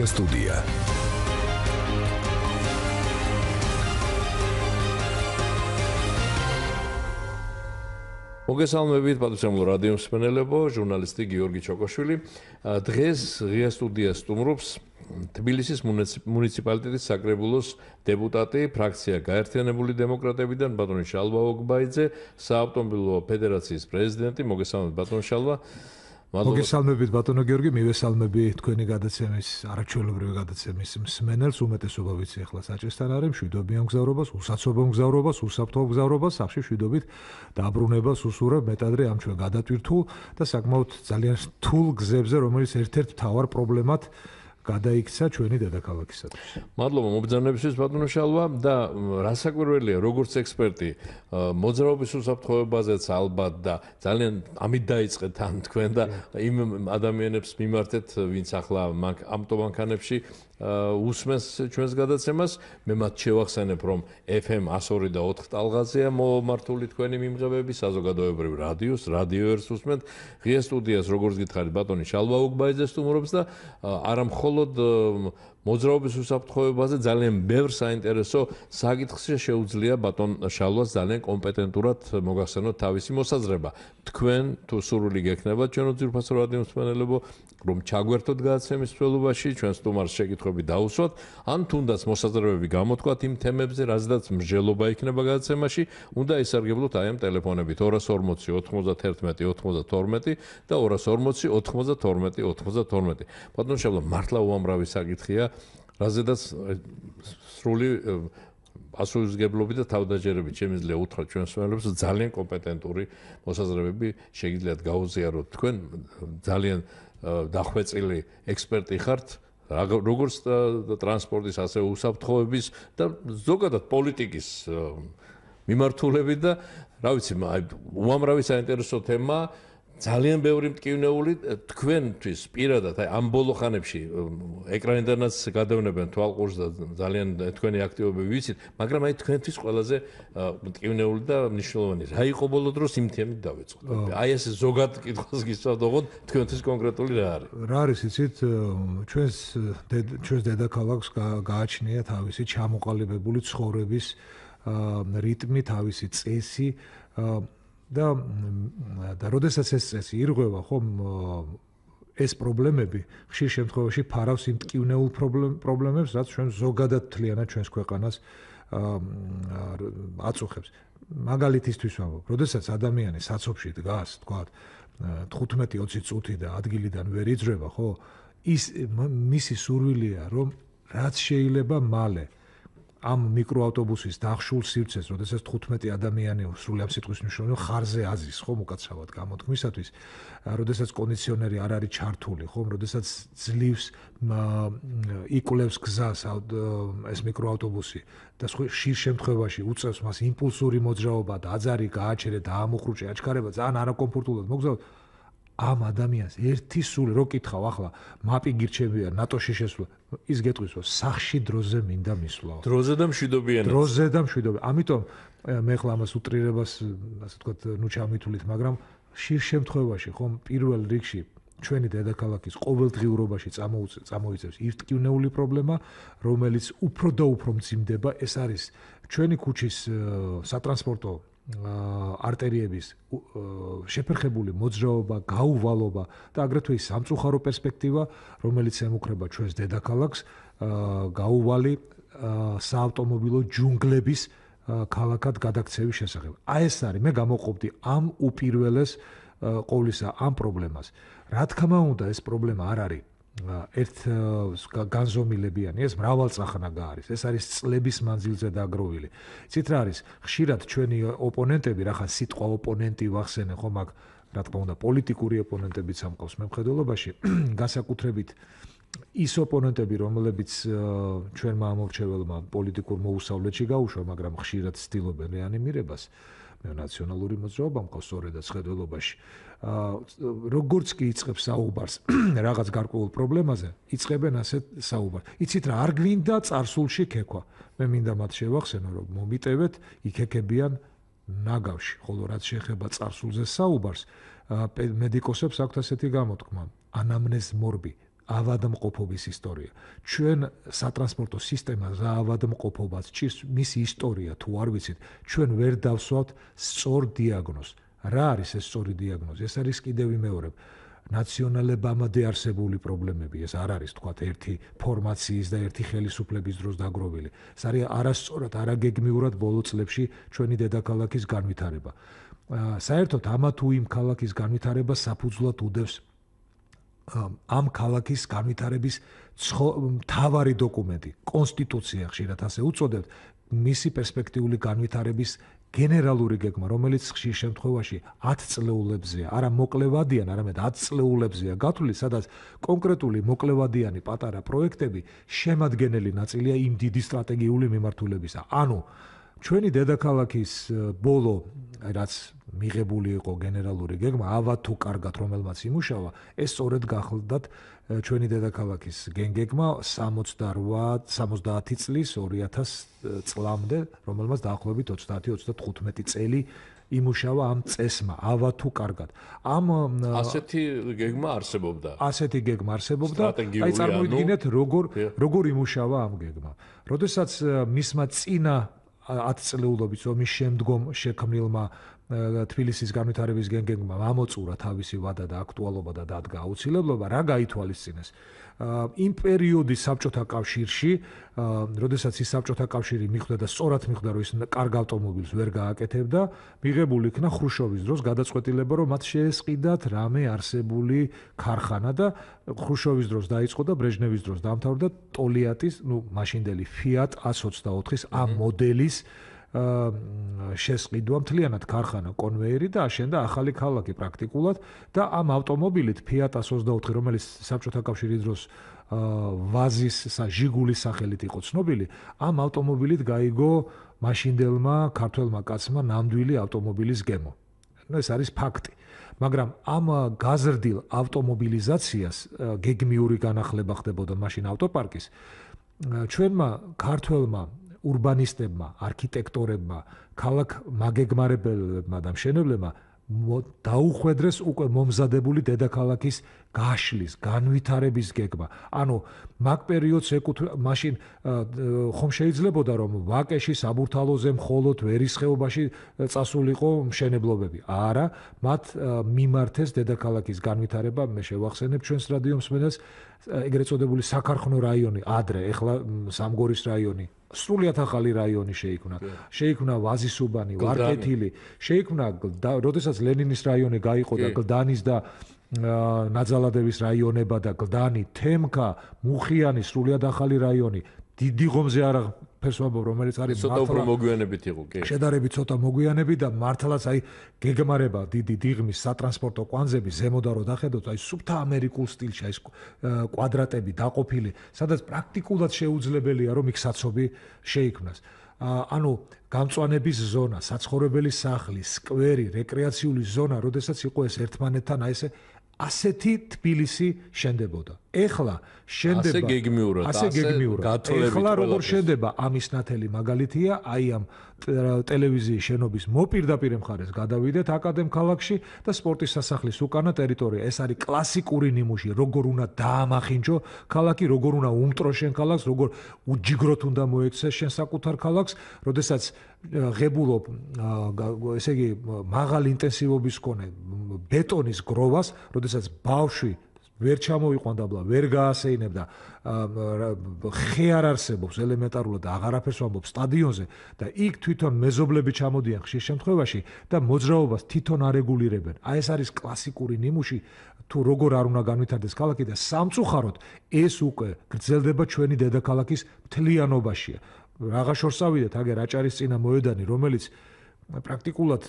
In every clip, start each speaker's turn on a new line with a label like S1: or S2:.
S1: სტუდია. მოგესალმებით პატრიოტულ რადიო მსმენელებო, ჟურნალისტი გიორგი ჩოკოშვილი. დღეს ღია სტუდიას სტუმრობს თბილისის მუნიციპალიტეტის საკრებულოს დეპუტატი, ფრაქცია გაერთიანებული დემოკრატებიდან ბატონი შალვა ოგბაიძე, საავტომობილო ფედერაციის პრეზიდენტი. მოგესალმებით ბატონ შალვა.
S2: მოგესალმებით ბატონო გიორგი, მივესალმები თქვენი გადაცემის, არაჩვეულებრივი გადაცემის მსმენელს. უმეტესობა ვიცი ახლა საჭესთან არის, მშვიდობიან მგზავრობას, უსაცობ მგზავრობას, უსაფრთხო მგზავრობას, სახში მშვიდობით დაბრუნებას უსურვებ მეტადრე ამ ჩვენ გადატვირთულ და საკმაოდ ძალიან რთულ გზებზე, რომელიც ერთ-ერთ მთავარ პრობლემად გადაიქცა ჩვენი დედაქალაქისათვის.
S3: მადლობა მობრძანებისთვის ბატონო შალვა და რასაკვირველია, როგორც ექსპერტი, მოძრაობის უსაფრთხოებაზეც ალბათ და ძალიან ამით დაიწყეთ ამ თქვენ და იმ ადამიანებს მიმართეთ, ვინც ახლა ამტოვანქანებში უსმენს ჩვენს გადაცემას. მე მათ შევახსენებ, რომ FM 102 და 4 ტალღაზეა მომართული თქვენი მიმღებები, საზოგადოებრივ რადიოს, რადიო ერს უსმენთ. ღია სტუდიას, როგორც გითხარით, ბატონი შალვა ოგბაიძე სტუმრობს და არა მხოლოდ მოძრაობის უსაფრთხოებაზე ძალიან ბევრ საინტერესო საკითხს შეუძლია ბატონ შალვას ძალიან კომპეტენტურად მოგახსენოთ თავისი მოსაზრება. თქვენ თუ სურვილი გექნება ჩვენო ძირფასო რადიო მსმენელებო, რომ ჩაგვერთოთ გადაცემის მსვლელობაში, ჩვენ სტუმარს შეკითხვები დაუსვათ, ან თუნდაც მოსაზრებები გამოთქვათ იმ თემებზე, რაზედაც მსჯელობა იქნება გადაცემაში, უნდა ისარგებლოთ აი ამ ტელეფონებით 240 91 92 და 240 92 92. ბატონ შალვა, მართლა უამრავი საკითხია, რაზედაც სრული პასუხისმგებლობით და თავდაჯერებით შემიძლია უთხრათ ჩვენ მსმენელებს, ძალიან კომპეტენტური მოსაზრებები შეგიძლიათ გაუზიაროთ. თქვენ ძალიან დახვეწილი ექსპერტი ხართ, როგორც ტრანსპორტის, ასევე უსაფრთხოების და ზოგადად პოლიტიკის მიმართულებით და რა ვიცი, უამრავი საინტერესო თემა, ძალიან ბევრი მტკივნეული თქვენთვის პირადად ამ ბოლო ხანებში ეკრანიდანაც გადავნებენ თვალყურს და ძალიან თქვენი აქტივობები ვიცით, მაგრამ აი თქვენთვის ყველაზე მტკივნეული და მნიშვნელოვანი რა იყო ბოლო დროს იმ თემით დავიწყოთ. აი ეს ზოგად კითხვას გისვათ, ოღონდ თქვენთვის კონკრეტული რა არის?
S2: რა არის, იცით, ჩვენს დედაქალაქს გააჩნია თავისი ჩამოყალიბებული ცხოვრების რიტმი, თავისი წესი და როდესაც ეს წესი ირღვევა, ხომ ეს პრობლემები ხშირ შემთხვევაში ფარავს იმ მტკივნეულ პრობლემებს, რაც ჩვენ ზოგადად მთლიანად ჩვენს ქვეყანას აწუხებს. მაგალითისთვის ვამბობ, როდესაც ადამიანი საცობში დგას, თქვათ 15-20 წუთი და ადგილიდან ვერ იძრება, ხო? მისი სურვილია, რომ რაც შეიძლება მალე ამ მიკროავტობუსის დახშულ სივრცეს, როდესაც 15 ადამიანი სრული ამ სიტყვის მნიშვნელობით ხარზე აზის, ხომ უკაცრავად გამოთქმისათვის, როდესაც კონდიციონერი არ არის ჩართული, ხომ, როდესაც ძლივს იკვლევს გზას ეს მიკროავტობუსი და ხშირ შემთხვევაში უწევს მას იმპულსური მოძრაობა და აძარი გააჩერე და ამოხრუჭე, აჩქარება ძალიან არაკომფორტულად მოგზაურობ. ამ ადამიანს ერთი სული რო კითხავ ახლა მაპი გირჩევია ნატოში შესვლა, ის გეტყვის რომ სახში დროზე მინდა მისვლა.
S3: დროზე და მშვიდობიანად.
S2: დროზე და მშვიდობიანად. ამიტომ მე ახლა ამას უტრირებას, ასე ვთქვათ, ნუ ჩამითვლით, მაგრამ ხშირ შემთხვევაში ხომ პირველ რიგში ჩვენი დედაქალაქის ყოველდღიურობაში წამოიწევს ირტკივნეული პრობლემა, რომელიც უფრო და უფრო მძიმდება. ეს არის ჩვენი ქუჩის სატრანსპორტო არტერიების შეფერხებული მოძრაობა, გაუვალობა და აგრეთვე სამწუხარო პერსპექტივა, რომელიც ემუქრება ჩვენს დედაქალაქს, გაუვალი საავტომობილო ჯუნგლების ქალაქად გადაქცევის შესახებ. აი ეს არის, მე გამოყოფდი ამ უპირველეს ყოვლისა ამ პრობლემას. რა თქმა უნდა, ეს პრობლემა არ არის ერთ განზომილებიანი, ეს მრავალწახნაგა არის. ეს არის წლების მანძილზე დაგროვილი. იცით რა არის? ხშირად ჩვენი ოპონენტები, რახან სიტყვა ოპონენტი ვახსენე, ხომ აქ რა თქმა უნდა პოლიტიკური ოპონენტებიც ამყავს მემხედველობაში, განსაკუთრებით ის ოპონენტები, რომლებიც ჩვენმა ამორჩეველმა პოლიტიკურ მოუსავლეთში გაუშვა, მაგრამ ხშირად ცდილობენ რეანიმირებას. მე ნაციონალური მოძრაობა მყავს სწორედაც ხედველობაში. როგორც კი იწყებს საუბარს რაღაც გარკვეულ პრობლემაზე, იწყებენ ასეთ საუბარს. იცით რა, არ გვინდა წარსულში ქექვა. მე მინდა მათ შევახსენო, რომ მომიტევეთ, იქექებიან ნაგავში, ხოლო რაც შეეხება წარსულზე საუბარს, მედიკოსებს აქვთ ასეთი გამოთქმა, ანამნეზ მორბი. ავადმყოფობის ისტორია. ჩვენ სატრანსპორტო სისტემას რა ავადმყოფობას ჭირს, მისი ისტორია თუ არ ვიცით, ჩვენ ვერ დავსვავთ სწორ დიაგნოზს. რა არის ეს სწორი დიაგნოზი? ეს არის კიდევ ვიმეორებ. ნაციონალებამდე არსებული პრობლემები, ეს არ არის თქვათ ერთი ფორმაციის და ერთი ხელისუფლების დროს დაგროვილი. ეს არის არასწორად, არაგეგმიურად ბოლო წლებში ჩვენი დედაქალაქის განვითარება. საერთოდ ამა თუ იმ ქალაქის განვითარება საფუძვლად უდევს ამ ქალაქის განვითარების მთავარი დოკუმენტი, კონსტიტუცია ხშირად ასე უწოდებთ, მისი პერსპექტიული განვითარების გენერალური გეგმა, რომელიც ხშირ შემთხვევაში 10 წლეულებზეა, არა მოკლევადიან, არამედ 10 წლეულებზეა გათვლილი, სადაც კონკრეტული მოკლევადიანი პატარა პროექტები შემადგენელი ნაწილია იმ დიდი სტრატეგიული მიმართულებისა. ანუ ჩვენი დედაქალაქის ბოლო, რაც მიღებული იყო გენერალური გეგმა, ავად თუ კარგად რომელმაც იმუშავა, ეს სწორედ გახლდათ ჩვენი დედაქალაქის გეგმა 70 წლის 2000 წლამდე, რომელმაც დაახლოებით 30-35 წელი იმუშავა ამ წესმა, ავად თუ კარგად.
S3: ასეთი გეგმა არსებობდა.
S2: ასეთი გეგმა არსებობდა. აი წარმოიდგინეთ როგორ იმუშავა ამ გეგმა. როდესაც მისმა წინა 10 წლეულობის ომის შემდგომ შექმნილმა თბილისის განვითარების გეგმამ ამოწურა თავისი ვადა და აქტუალობა და დადგა აუცილებლობა, რა გაითვალისწინეს. იმ პერიოდის საბჭოთა კავშირში, როდესაც ის საბჭოთა კავშირი მიხვდა და სწორად მიხვდა, რომ ის კარგ ავტომობილს ვერ გააკეთებდა, მიღებული იქნა ხრუშოვის დროს გადაწყვეტილება, რომ მათ შეესყიდათ რამე არსებული ქარხანა და ხრუშოვის დროს დაიწყო და ბრეჟნევის დროს დაამთავრდა ტოლიატის, მაშინდელი Fiat 124-ის ამ მოდელის შესყიდვა, მთლიანად ქარხანა, კონვეიერი და აშენდა ახალი ქალაქი პრაქტიკულად და ამ ავტომობილით Fiat 124, რომელიც საბჭოთა კავშირის დროს ვაზის ჟიგულის სახელით იყო ცნობილი, ამ ავტომობილით გაიგო მაშინდელმა ქართველმა კაცმა ნამდვილი ავტომობილის გემო. ეს არის ფაქტი. მაგრამ ამ გაზრდილ ავტომობილიზაციას გეგმიური განახლება ხდებოდა მაშინ ავტოპარკის. ჩვენმა ქართველმა ურბანისტებმა, არქიტექტორებმა, ქალაქ მაგეგმარებლებმა და მშენებლებმა დაუხვედრეს უკვე მომზადებული დედაქალაქის გაშლის, განვითარების გეგმა. ანუ მაგ პერიოდს მაშინ ხომ შეიძლებოდა რომ ვაკეში, საბურთალოზე, მხოლოდ ვერის ხეობაში წასულიყო მშენებლობები. არა, მათ მიმართეს დედაქალაქის განვითარება, მე შევახსენებ ჩვენს რადიო მსმენელს, ეგრეთ წოდებული საქარხნო რაიონი, ადრე, ეხლა სამგორის რაიონი, სრულიად ახალი რაიონი შეიქმნა ვაზისუბანი, ვარკეთილი, შეიქმნა, როდესაც ლენინის რაიონი გაიყო და გლდანის და ნაძალადევის რაიონება და გლდანი, თემკა, მუხიანი, სრულიად ახალი რაიონი, დიდი ღომზე არა ფერსვაბო, რომელიც არის
S3: ცოტა უფრო მოგვიანებით იყო, კი.
S2: შედარებით ცოტა მოგვიანები და მართლაც აი გეგმარება დიდი დიღმის სატრანსპორტო კვანძები ზემოდან რო დახედოთ, აი სუფთა ამერიკულ სტილში, აი კვადრატები დაყოფილი, სადაც პრაქტიკულად შეუძლებელია რომ იქ საცობი შეიქმნას. ანუ გამწვანების ზონა, საცხოვრებელი სახლი, სკვერი, რეკრეაციული ზონა, როდესაც იყო ეს ერთმანეთთან აი ესე ასეთი თბილისი შენდებოდა. ეხლა შენდება
S3: ასე გეგმიურად.
S2: ეხლა როგორ შენდება ამის ნათელი მაგალითია, აი ამ ტელევიზიის შენობის მოპირდაპირ მხარეს გადავიდეთ აკადემ ქალაქში და სპორტის სასახლის უკანა ტერიტორია. ეს არის კლასიკური ნიმუში, როგორ უნდა დაამახინჯო ქალაქი, როგორ უნდა უმტრო შენ ქალაქს, როგორ უჯიგროთ უნდა მოექცეს შენ საკუთარ ქალაქს, როდესაც ღებულობ, ესე იგი, მაღალი ინტენსივობის მქონე ბეტონის გროვას, როდესაც ბავშვი ვერ ჩამოიყვანდა, ვერ გაასეინებდა, ხე არ არსებობს ელემენტარულად და აღარაფერს ვამბობ სტადიონზე და იქ თვითონ მეზობლები ჩამოდიან ხშირ შემთხვევაში და მოძრაობას თვითონ არეგულირებენ. აი ეს არის კლასიკური ნიმუში, თუ როგორ არ უნდა განვითარდეს ქალაქი და სამწუხაროდ ეს უკვე გრძელდება ჩვენი დედაქალაქის მთლიანობაშია. რაღა შორს ავიდეთ, აგერ აჭარისწინა მოედანი, რომელიც პრაქტიკულად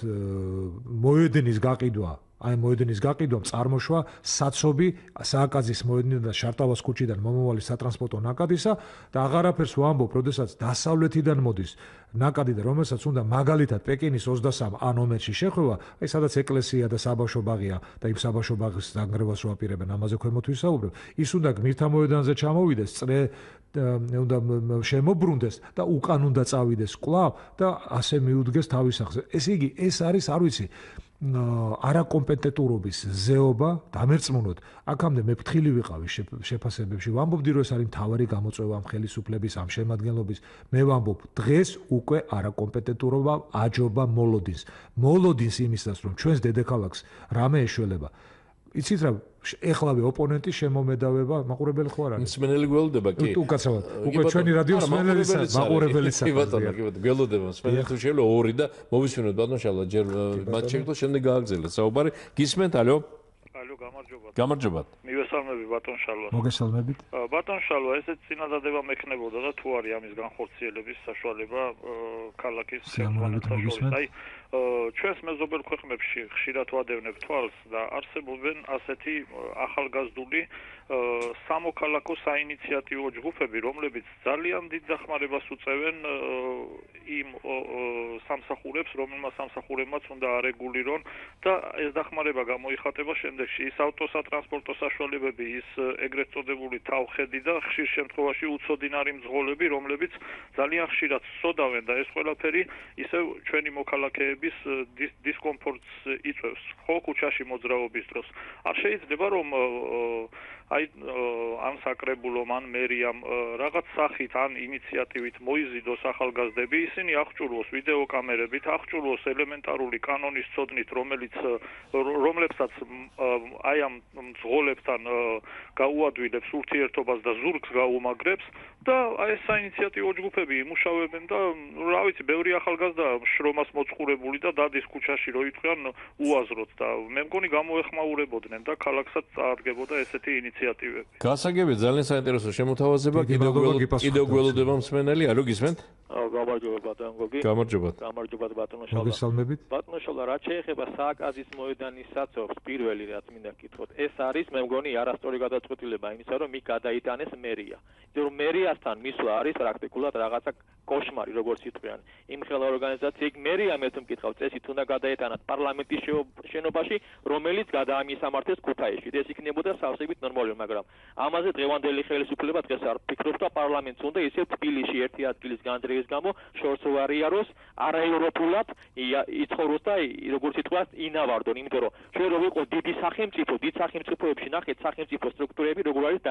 S2: მოედნის გაყიდვა, აი მოედნის გაყიდვამ წარმოშვა საცობი სააკაძის მოედნიდან და შარტავას ქუჩიდან მომავალი სატრანსპორტო ნაკადისა და აღარაფერს ვამბობ, როდესაც დასავლეთიდან მოდის ნაკადი და რომელსაც უნდა მაგალითად პეკინის 23 ნომერში შეხვევა, აი სადაც ეკლესია და საბავშვო ბაღია და იმ საბავშვო ბაღის დანგრევას რო აპირებენ, ამაზე ქვემოთ ვისაუბრებ, ის უნდა გმირთა მოედანზე ჩამოვიდეს, წრე უნდა შემობრუნდეს და უკან უნდა წავიდეს კვლავ და ასე მიუდგეს თავის სახზე. ესე იგი, ეს არის, არ ვიცი, არაკომპეტენტურობის ზეობა დამერწმუნოთ. აქამდე მე ფრთხილი ვიყავი შეფასებებში. ვამბობდი რომ ეს არის მთავარი გამოწვევა ამ ხელისუფლების, ამ შემადგენლობის. მე ვამბობ, დღეს უკვე არაკომპეტენტურობა აჯობა მოლოდინს. მოლოდინს იმისას, რომ ჩვენს დედაქალაქს რამე ეშველება. იცით რა, ეხლავე ოპონენტის შემომედავება მაყურებელი ხო არ არის?
S3: მსმენელი გველოდება კი.
S2: უკაცრავად. უკვე ჩვენი რადიოს მსმენელიც მაყურებელიც
S3: კი ბატონო, გველოდება მსმენელი თუ შეიძლება 2 და მოვისმინოთ ბატონო შალვა ჯერ მათ შეგვიძლია შემდეგ გააგრძელოთ საუბარი. გისმენთ, ალო?
S4: ალო, გამარჯობათ.
S3: გამარჯობათ.
S4: მივესალმები ბატონ შალვას.
S2: მოგესალმებით.
S4: ბატონ შალვა, ესეც წინადადება მექნებოდა და თუ არის ამის განხორციელების საშუალება ქალაქის
S2: შემოგესალმებით.
S4: აი ჩვენს მეზობელ ქვეყნებში ხშირად ვადევნებ თვალს და არსებობენ ასეთი ახალგაზრდული სამოქალაქო საინიციატივო ჯგუფები, რომლებიც ძალიან დიდ დახმარებას უწევენ იმ სამსახურებს, რომელმაც სამსახურებმაც უნდა არეგულირონ და ეს დახმარება გამოიხატება შემდეგში. ის ავტოსატრანსპორტო საშუალებები, ის ეგრეთ წოდებული თავხედი და ხშირ შემთხვევაში უცოდინარი მძღოლები, რომლებიც ძალიან ხშირად სოდავენ და ეს ყველაფერი ისევ ჩვენი მოქალაქეების დისკომფორტს იწვევს. ხო, ქუჩაში მოძრაობის დროს. არ შეიძლება რომ აი ამ საკრებულომ ან მერიამ რაღაც სახით ან ინიციატივით მოიზიდოს ახალგაზრდები, ისინი აღჭურვოს ვიდეოკამერებით, აღჭურვოს ელემენტარული კანონის ცოდნით, რომლებსაც აი ამ მძღოლებთან გაუადვილებს ურთიერთობას და ზურგს გაუმაგრებს და აი ეს საინიციატივო ჯგუფები იმუშავებენ და რა ვიცი, ბევრი ახალგაზრდა შრომას მოწყურებული და დადის ქუჩაში რო იტყვიან უაზროდ და მე მგონი გამოეხმაურებოდნენ და ქალაქსაც წარდგებოდა ესეთი ინიციატივები.
S3: გასაგები ძალიან საინტერესო შემოთავაზება. კიდევ გველოდება მსმენელი, ალო გისმენთ?
S5: გამარჯობა ბატონო გოგი.
S3: გამარჯობათ.
S5: გამარჯობათ ბატონო შალვა.
S2: მოგესალმებით.
S5: ბატონო შალვა, რაც შეეხება სააკაზის მოედანის საცობს, პირველი რაც მინდა გითხოთ, ეს არის მე მგონი არასწორი გადაწყვეტილება იმისა, რომ იქ გადაიტანეს მერია. იმიტომ რომ მერიასთან მისვლა არის პრაქტიკულად რაღაცა კოშმარი, როგორც იტყვიან. იმ ხელა ორგანიზაცია იქ მერია მე თუ მკითხავ, წესით უნდა გადაეტანათ პარლამენტის შენობაში, რომელიც გადაამისამართეს ქუთაისში. ეს იქნებოდა სავსებით ნორმალური, მაგრამ ამაზე დღევანდელი ხელისუფლება დღეს არ ფიქრობს და პარლამენტს უნდა ისევ თბილისში ერთი ადგილის განძრევის გამო შორს ვარიაროს, არაევროპულად იცხოვროს და როგორც იტყვას ინავარდონ, იმიტომ რომ ჩვენ რო ვიყო დიდი სახელმწიფო, დიდ სახელმწიფოებში ნახეთ სახელმწიფო სტრუქტურები როგორ არის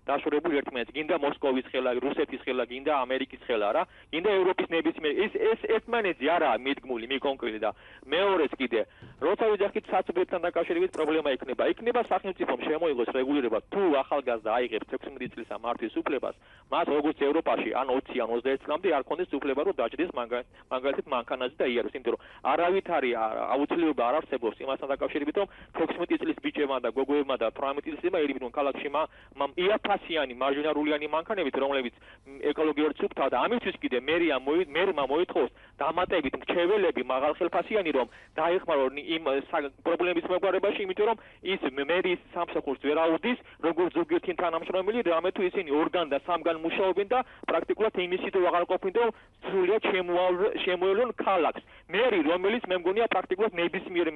S5: დაშორებული ერთმანეთს, გინდა მოსკოვის ხელა, რუსეთის ხელა, გინდა ამერიკის ხელა რა, გინდა ევროპის ნებისმიერ ეს ერთმანეთზე არაა მიდგმული, მიკონკრეტული და მეორეც კიდე როცა ვიძახით საცობებთან დაკავშირებით პრობლემა იქნება სახელმწიფომ შემოიღოს რეგულირება თუ ახალგაზრდა აიღებს 16 წლის მართვის უფლებას, მას როგორც ევროპაში ან 20 ან 21 წლამდე არ ქონდეს უფლება რომ დაჯდეს მაგალითად მანქანაზე და იაროს, იმიტომ რომ არავითარი აუცილებლობა არ არსებობს იმასთან დაკავშირებით რომ 16 წლის ბიჭებმა და გოგოებმა და 18 წლისმა ერიბნონ ქალაქში იაფასიანი მარჯვენარულიანი მანქანებით, რომლებიც ეკოლოგიურად სუფთა და ამისთვის კიდე მერმა მოითხოვს დამატებით მრჩეველები მაღალხელფასიანი რომ დაეხმარონ იმ პრობლემის მოგვარებაში, იმიტომ რომ ის მერის სამსახურს ვერ აუდის როგორც ზოგიერთი თანამშრომელი, რამე თუ ისინი ორგან და სამგან მუშაობენ და პრაქტიკულად იმისით აღარ ყოფნით რომ სრულიად შემოელონ ქალაქს. მერი, რომელიც მე მგონია პრაქტიკულად ნებისმიერ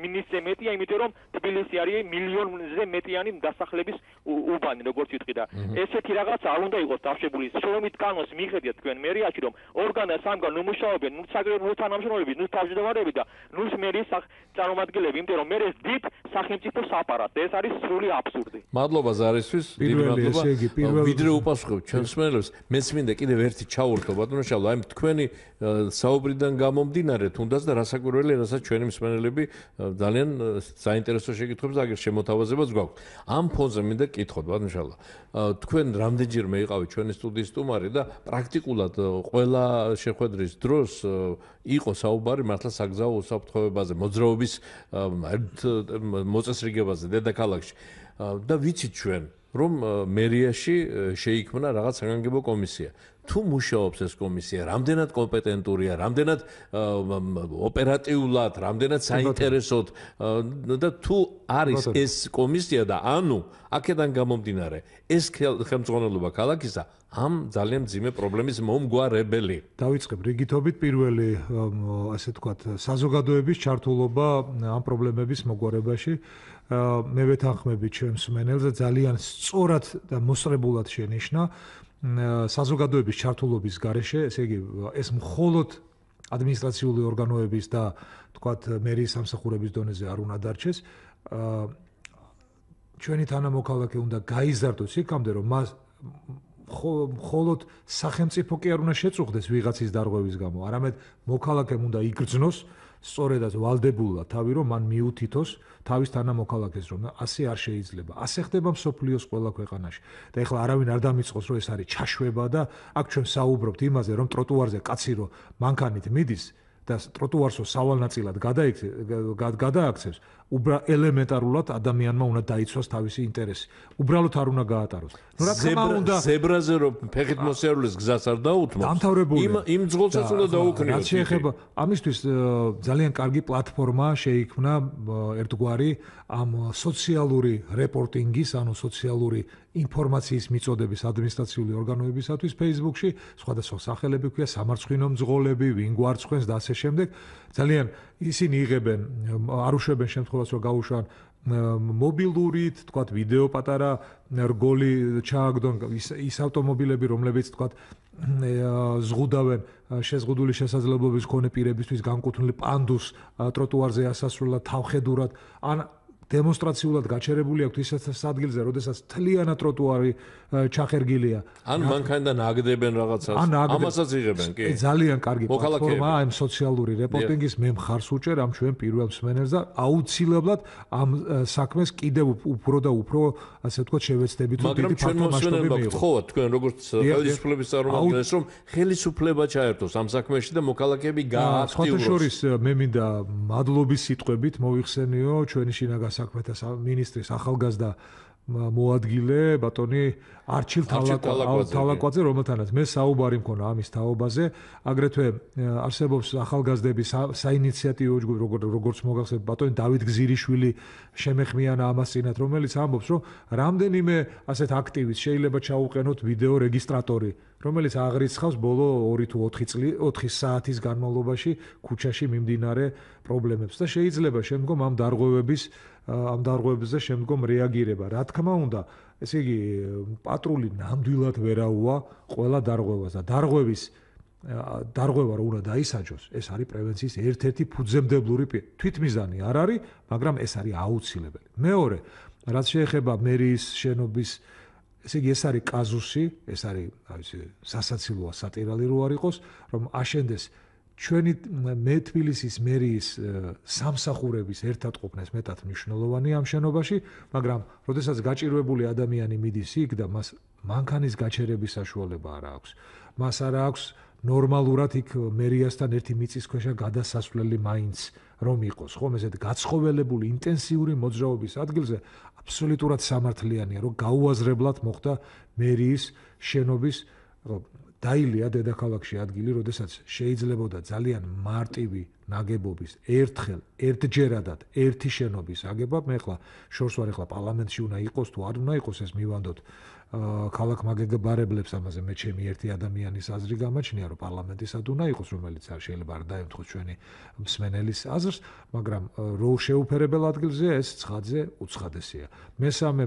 S5: მინისტრზე მეტია, იმიტომ რომ თბილისი არის მილიონზე მეტიანი დასახლების უბანი, როგორც იტყვი და ესეთი რაღაც არ უნდა იყოს დაშვებული. შრომით კანონს მიხედიათ თქვენ მერიაში რომ ორგან და სამგან უმუშაობენ, ნუ საგრებულო თანამშრომლები, ნუ თავმჯდომარეები და ნუ მერის წარმომადგენლები, იმიტომ რომ მერეს დიდ სახელმწიფოს აპარატს. ეს არის სრული აბსურდი.
S3: მადლობა ზარისთვის, დიდი მადლობა. ვიდრე უპასუხებ ჩვენს მსმენელებს, მეც მინდა კიდევ ერთი ჩაურთო ბატონო შალვა, აი თქვენი საუბრიდან გამომდინარე, თუნდაც და რასაკვირველია, რასაც ჩვენი მსმენელები ძალიან საინტერესო შეკითხვებს და აგერ შემოთავაზებაც გვაქვს. ამ ფონზე მინდა კითხოთ ბატონო შალვა. თქვენ რამდენჯერმე იყავით ჩვენი სტუდიის სტუმარი და პრაქტიკულად ყველა შეხვედრის დროს იყო საუბარი მართლა საგზაო უსაფრთხოებაზე, მოძრაობის მოწესრიგებაზე დედაქალაქში. და ვიცით ჩვენ რომ მერიაში შეიქმნა რაღაც საგანგებო კომისია. თუ მუშაობს ეს კომისია, რამდენად კომპეტენტურია, რამდენად ოპერატიულად, რამდენად საინტერესოდ და თუ არის ეს კომისია და ანუ აქედან გამომდინარე ეს ხელმძღვანელობა ქალაქისა ამ ძალიან მძიმე პრობლემის მომგვარებელი.
S2: დავიწყებ რიგითობით პირველი ასე ვთქვათ საზოგადოების ჩართულობა ამ პრობლემების მოგვარებაში. მე ვეთანხმები ჩემს მსმენელზე ძალიან სწორად და მოსწრებულად შენიშნა საზოგადოების ჩართულობის გარეშე, ესე იგი ეს მხოლოდ ადმინისტრაციული ორგანოების და თქვათ მერიის სამსახურების დონეზე არ უნდა დარჩეს. ჩვენი თანამოქალაქე უნდა გაიზარდოს იქამდე, რომ მას მხოლოდ სახელმწიფო კი არ უნდა შეწუხდეს ვიღაცის დარღვევის გამო, არამედ მოქალაქემ უნდა იგრძნოს სწორედაც ვალდებულა თავი, რომ მან მიუთითოს თავის თანამოქალაქეს, რომ ასე არ შეიძლება. ასე ხდება მსოფლიოს ყველა ქვეყანაში. და ეხლა არავინ არ დამიწყოს, რომ ეს არის ჩაშვება და აქ ჩვენ საუბრობთ იმაზე, რომ ტროტუარზე კაცი რო მანქანით მიდის და ტროტუარსო სავალ ნაწილად გადააქცევს, ელემენტარულად ადამიანმა უნდა დაიცვას თავისი ინტერესი. უბრალოდ არ უნდა გაატაროს.
S3: ნუ რა თქმა უნდა, ზებრაზე რომ ფეხით მოსიარულეს გზას არ დაუთმოს, იმ ძღოლსაც უნდა დაუქნიოს.
S2: რაც შეეხება ამისთვის ძალიან კარგი პლატფორმა შეიქმნა ერთგვარი ამ სოციალური რეპორტინგის, ანუ სოციალური ინფორმაციის მიწოდების ადმინისტრაციული ორგანოებისათვის Facebook-ში, სხვადასხვა სახელები ქვია, სამარცხვინო მძღოლები, ვინ გვარცხვენს და ასე შემდეგ. ძალიან ისინი იღებენ, არ უშვებენ შემთხვევას, რომ გაუშვან მობილურით, თქვათ ვიდეო პატარა რგოლი ჩააგდონ ის ავტომობილები, რომლებიც თქვათ ზღუდავენ შეზღუდული შესაძლებლობის მქონე პირებისთვის განკუთვნილი პანდუს ტროტუარზე ასასვლელად, თავხედურად, ან დემონსტრაციულად გაჩერებული აქვს ისეთ ადგილზე, როდესაც თლიანად ტროტუარი ჩახერგილია.
S3: ან მანქანიდან აგდებენ რაღაცას. ამასაც იღებენ, კი.
S2: ძალიან კარგი პლატფორმაა ამ სოციალური რეპორტინგის, მე მხარს ვუჭერ ამ ჩვენ პირველ მსმენელს და აუცილებლად ამ საქმეს კიდევ უფრო და უფრო, ასე ვთქვათ, შევეცდებით,
S3: რომ დიდი ფართომასშტაბი მიიღოს. გთხოვათ თქვენ როგორც ხელისუფლების წარმომადგენლებს, რომ ხელისუფლება ჩაერთოს ამ საქმეში და მოქალაქეები გააქტიუროს.
S2: სხვათა შორის მე მინდა მადლობის სიტყვებით მოიხსენიო ჩვენი შინაგან საქმეთა მინისტრის ახალგაზრდა მოადგილე ბატონი არჩილ თალაკვაძე, რომელთანაც მე საუბარი მქონა ამის თაობაზე. აგრეთვე არსებობს ახალგაზრდების საინიციატივო ჯგუფი, როგორც მოგახსენებთ, ბატონი დავით გზირიშვილი შემეხმიანა ამას წინათ, რომელიც ამბობს, რომ რამდენიმე ასეთ აქტივისტს შეიძლება ჩაუყენოთ ვიდეო რეგისტრატორი, რომელიც აღრიცხავს ბოლო 2 თუ 4 საათის განმავლობაში ქუჩაში მიმდინარე პრობლემებს და შეიძლება შემდგომ ამ დარღვევებზე შემდგომ რეაგირება. რა თქმა უნდა, ესე იგი პატრული ნამდვილად ვერაუა ყველა დარღვევას და დარღვევა რო უნდა დაისაჯოს, ეს არის პრევენციის ერთ-ერთი ფუძემდებლური თვითმიზანი არ არის, მაგრამ ეს არის აუცილებელი. მეორე, რაც შეეხება მერიის შენობის, ესე იგი ეს არის კაზუსი, ეს არის სასაცილოა სატირალი რო არ იყოს, რომ აშენდეს ჩვენი თბილისის მერიის სამსახურების ერთად ყოფნას მეტად მნიშვნელოვანი ამ შენობაში, მაგრამ როდესაც გაჭირვებული ადამიანი მიდის იქ და მას მანქანის გაჩერების საშუალება არ აქვს, მას არ აქვს ნორმალურად იქ მერიასთან ერთი მიწისქვეშა გადასასვლელი მაინც რომ იყოს, ხომ ესეთ გაცხოველებული ინტენსიური მოძრაობის ადგილზე აბსოლუტურად სამართლიანია, რომ გაუაზრებლად მოხდა მერიის შენობის დაილია დედაქალაქში ადგილი, როდესაც შეიძლებოდა ძალიან მარტივი ნაგებობის ერთჯერადად ერთი შენობის აგება. მე ხლა შორს ვარ, ხლა პარლამენტში უნდა იყოს თუ არ უნდა იყოს, ეს მივანდოთ ქალაქ მაგებარებლებს, ამაზე მე ჩემი ერთი ადამიანის აზრი გამაჩნია, რომ პარლამენტისად უნდა იყოს, რომელიც არ შეიძლება არ დაემთხოს ჩვენი მსმენელის აზრს, მაგრამ რო შეუფერებელ ადგილზე ეს ცხადზე უცხადესია. მესამე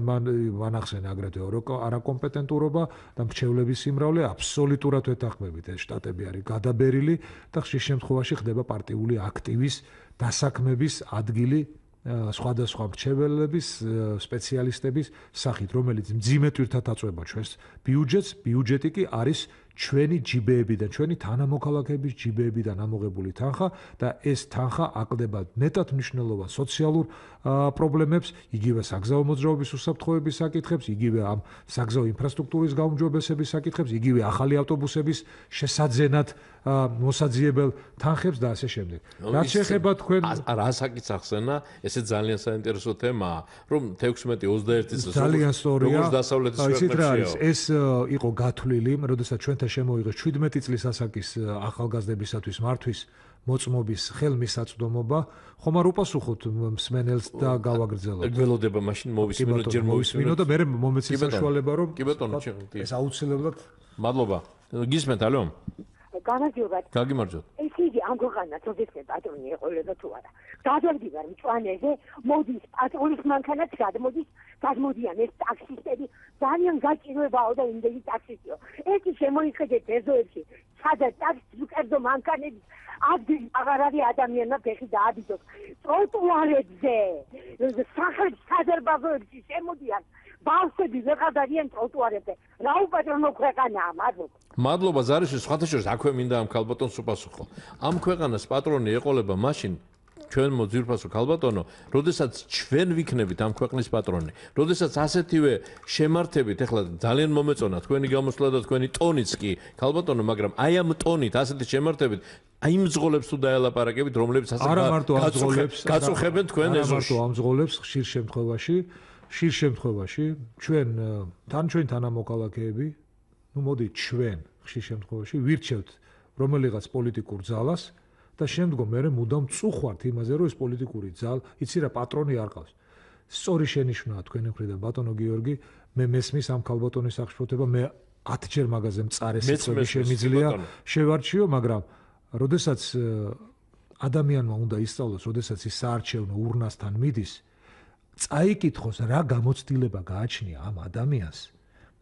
S2: მანახსენე აგრეთვე არაკომპეტენტურობა და მრჩევლების სიმრავლე აბსოლუტურად ვეთანხმებით, ეს შტატები არის გადაბერილი და ხშირ შემთხვევაში ხდება პარტიული აქტივის დასაქმების ადგილი სხვადასხვა მრჩეველების, სპეციალისტების სახით, რომელიც მძიმე თვირთად აწვება ჩვენს ბიუჯეტს, ბიუჯეტი კი არის ჩვენი ჯიბეებიდან, ჩვენი თანამოქალაქეების ჯიბეებიდან ამოღებული თანხა და ეს თანხა აკლდება მეტად მნიშვნელოვან სოციალურ პრობლემებს, იგივე საგზაო მოძრაობის უსაფრთხოების საკითხებს, იგივე ამ საგზაო ინფრასტრუქტურის გაუმჯობესების საკითხებს, იგივე ახალი ავტობუსების შესაძენად მოსაძიებელ თანხებს და ასე შემდეგ. რაც შეეხება თქვენ
S3: რასაკიც ახსენა, ესე ძალიან საინტერესო თემაა, რომ 16-21 წელს
S2: ძალიან სწორია.
S3: როგორც დასავლეთის ქვეყნებში
S2: ეს იყო გათვლილი, როდესაც ჩვენთან შემოიღეს 17 წლის ასაკის ახალგაზრდებისათვის მართვის მოწმობის ხელმისაწვდომობა, ხომ არ უპასუხოთ მსმენელს და გავაგრძელოთ.
S3: ველოდება მაშინ მოვისმინოთ, ჯერ
S2: მოვისმინოთ და მე მომეცი საშუალება, რომ
S3: კი ბატონო,
S2: ეს აუცილებლად.
S3: მადლობა. გისმენთ, ალო?
S6: გამარჯობათ.
S3: გაგიმარჯოთ.
S6: ისი იგი ამ ქვეყანას ოდესმე პატრონი ეყოლება თუ არა. გადავდივარ მწვანეზე, მოდის პატრონის მანქანაც გადმოდიან ეს ტაქსისტები, ძალიან გაჭირვებაო და იმდენი ტაქსისტიო. ეს შემოიხედეთ ეზოებში, სადაც ტაქსის უკერძო მანქანები ადგილი აღარ არის ადამიანმა ფეხი დაადიდოს. ტროტუარებზე, სახელმწიფო საზერბაზოებში შემოდიან ბავშვები ვეღარ არიან ტროტუარებზე. რა უპატრონო ქვეყანაა, მადლობა.
S1: მადლობა ზარიშვილ, სხვათა შორის აქვე მინდა ამ ქალბატონს უპასუხო. ამ ქვეყანას პატრონი ეყოლება მაშინ ჩვენ მოძირფასო ქალბატონო, როდესაც ჩვენ ვიქნებით ამ ქვეყნის პატრონი, როდესაც ასეთივე შემართებით, ეხლა ძალიან მომეწონა თქვენი გამოსვლა და თქვენი ტონიც კი ქალბატონო, მაგრამ აი ამ ტონით, ასეთი შემართებით, აი იმ მძღოლებს თუ დაელაპარაკებით, რომლებიც ასე გაწუხებენ თქვენ ეზოში.
S2: არა მარტო ამ მძღოლებს ხშირ შემთხვევაში ჩვენ თანამოქალაქეები, მოდი ჩვენ ხშირ შემთხვევაში ვირჩევთ რომელიღაც პოლიტიკურ ძალას და შემდგომ მე მუდამ წუხვართ იმაზე, რომ ეს პოლიტიკური ძალა, იცი რა, პატრონი არ ყავს. სწორი შენიშვნაა თქვენი მხრიდან, ბატონო გიორგი, მე მესმის ამ ქალბატონის აღშფოთება, მე 10-ჯერ მაგაზე მწარე სიტყვები შემიძლია შევარჩიო, მაგრამ როდესაც ადამიანმა უნდა ისწავლოს, როდესაც ის საარჩევნო ურნასთან მიდის, წაიკითხოს რა გამოცდილება გააჩნია ამ ადამიანს.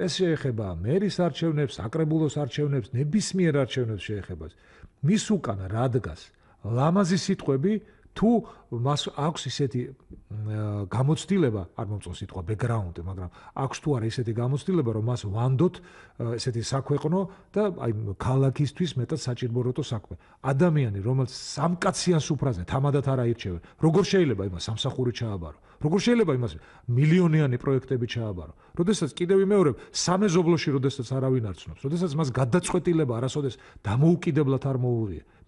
S2: ეს შეეხება მერის არჩევნებს, საკრებულოს არჩევნებს, ნებისმიერ არჩევნებს შეეხება. მის უკან რა დგას? ლამაზი სიტყვები თუ მას აქვს ისეთი გამოცდილება, არ მომწონს სიტყვა ბექგრაუნდი, მაგრამ აქვს თუ არა ისეთი გამოცდილება, რომ მას ვანდოთ ესეთი საქვეყნო და აი ქალაქისთვის მეტად საჭიროებო საქმე. ადამიანი, რომელიც სამკაციან სუფრაზე თამადად არ აირჩევენ, როგორ შეიძლება იმას სამსახური ჩააბარო? როგორ შეიძლება იმას მილიონიანი პროექტები ჩააბარო? როდესაც კიდევ ვიმეორებ, სამეზობლოში როდესაც არავინ არ ცნობს, როდესაც მას გადაწყვეტილება არასოდეს დამოუკიდებლად არ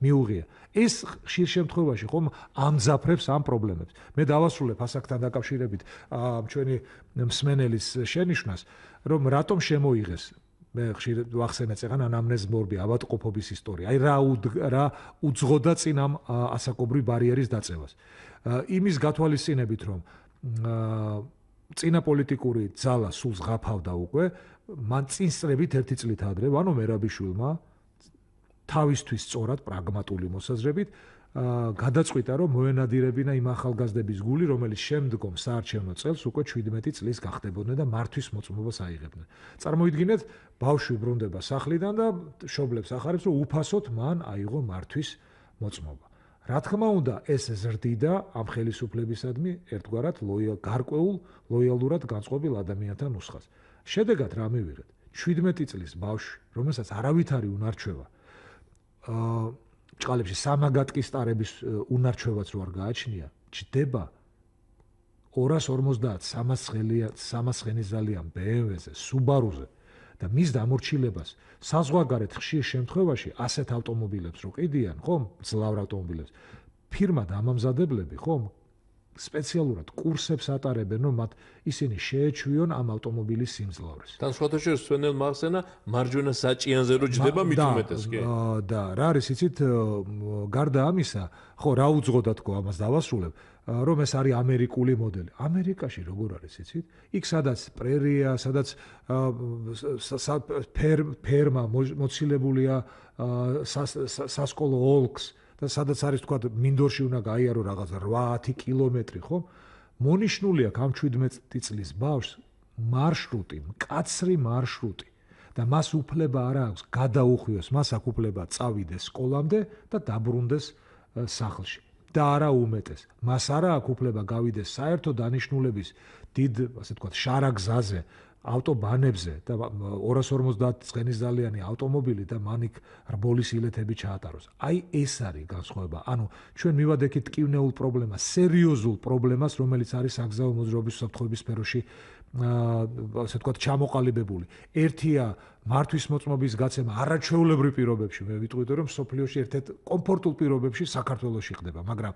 S2: მიუღია. ეს ხშირ შემთხვევაში ხომ ამძაფრებს ამ პრობლემებს. მე დავასრულებ ასაკთან დაკავშირებით ჩვენი მსმენელის შენიშვნას, რომ რატომ შემოიღეს მე ხშირ ვახსენე წეგან ანამნეზ მორბი ავადმყოფობის ისტორია. აი რა უძღოდა წინ ამ ასაკობრივ ბარიერის დაწევას. იმის გათვალისწინებით, რომ წინა პოლიტიკური ძალა სულ ზღაფავდა უკვე, მან წინსწრებით ერთი წლით ადრე, ანუ მერაბიშვილმა თავისთვის სწორად პრაგმატული მოსაზრებით გადაწყვიტა, რომ მოენადირებინა იმ ახალგაზრდების გული, რომელიც შემდგომ საარჩევნო წელს უკვე 17 წლის გახდებოდნენ და მართვის მოწმობას აიღებდნენ. წარმოიდგინეთ, ბავშვი ბრუნდება სახლიდან და შობლებს ახარებს, რომ უფასოდ მან აიღო მართვის მოწმობა. რა თქმა უნდა, ეს ზრდიდა ამ ხელისუფლებისადმი ერთგვარად გარკვეულ ლოიალურად განწყობილ ადამიანთა ნუსხას. შედეგად რა მივიღეთ? 17 წლის ბავშვი, რომელსაც არავითარი უნარჩვება ჭყალებში სამაგატკის სტარების უნარჩვებაც რო არ გააჩნია, ჯდება 250-300 ცხენისძალიან BMW-ზე, Subaru-ზე და მის დამორჩილებას საზღვარგარეთ ხშირ შემთხვევაში ასეთ ავტომობილებს რო ყიდიან, ხომ, ძლავრ ავტომობილებს, ფირმა დამამზადებლები, ხომ, სპეციალურად კურსებს ატარებენ, რომ მათ ისინი შეეჩვიონ ამ ავტომობილის სიმძლავრეს.
S1: თან სხვათა შორის სვენელ მახსენა მარჯვენა საჭიანზე რო ჯდება მით უმეტეს კი.
S2: და რა არის იცით, გარდა ამისა, ხო, რა უძღოდა თქო, ამას დავასრულებ, რომ ეს არის ამერიკული მოდელი. ამერიკაში როგორ არის იცით? იქ სადაც პრერია, სადაც ფერმა მოცილებულია სასკოლო ოლქს და სადაც არის თქვა მინდორში უნდა გაიარო რაღაც 8-10 კილომეტრი, ხო? მონიშნული აქვს ამ 17 წლის ბავშვს მარშრუტი, მკაცრი მარშრუტი და მას უფლება არ აქვს გადაუხვიოს, მას აქვს უფლება წავიდეს სკოლამდე და დაბრუნდეს სახლში. და არა უმეტეს. მას არა აქვს უფლება გავიდეს საერთო დანიშნულების დიდ, ასე ვთქვათ, შარაგზაზე, ავტობანებზე და 250 ცხენისძალიანი ავტომობილი და მან იქ რბოლის ილეთები ჩაატაროს. აი ეს არის განსხვავება. ანუ ჩვენ მივადექით ტკივნეულ პრობლემას, სერიოზულ პრობლემას, რომელიც არის საგზაო მოძრაობის უსაფრთხოების სფეროში ასე ვთქვათ, ჩამოყალიბებული. ერთია მართვის მოწმობის გაცემა არაჩვეულებრივ პირობებში, მე ვიტყვით, რომ სოფლიოში ერთ-ერთ კომფორტულ პირობებში საქართველოში ხდება, მაგრამ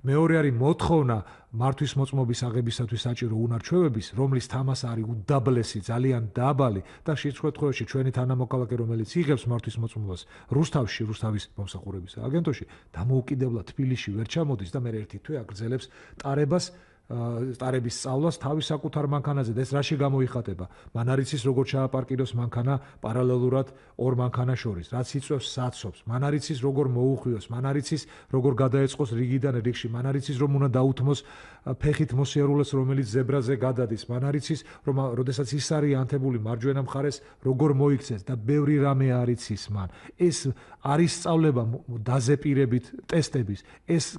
S2: მეორე არის მოთხოვნა მართვის მოწმობის აღებისათვის საჭირო უნარჩვევების, რომლის თამას არის უდაბლესი, ძალიან დაბალი და შეცვლეთხოვში ჩვენი თანამოქალაქე, რომელიც იღებს მართვის მოწმობას რუსთავის მომსახურების აგენტოში, დამოუკიდებლად თბილისში ვერ ჩამოდის და მე ერთი თვე აგრძელებს ტარებას სტარების სწავლას თავის საკუთარ მანქანაზე და ეს რაში გამოიხატება? მან არ იცის როგორ ჩააპარკიროს მანქანა პარალელურად ორ მანქანას შორის, რაც იწვევს საცობს. მან არ იცის როგორ მოუხვიოს, მან არ იცის როგორ გადაეწყოს რიგიდან რიგში, მან არ იცის რომ უნდა დაუთმოს ფეხით მოსიარულეს, რომელიც ზებრაზე გადადის, მან არ იცის რომ როდესაც ის არის ანთებული მარჯვენა მხარეს როგორ მოიქცეს და ბევრი რამე არ იცის მან. ეს არის სწავლება დაზეპირებით ტესტების. ეს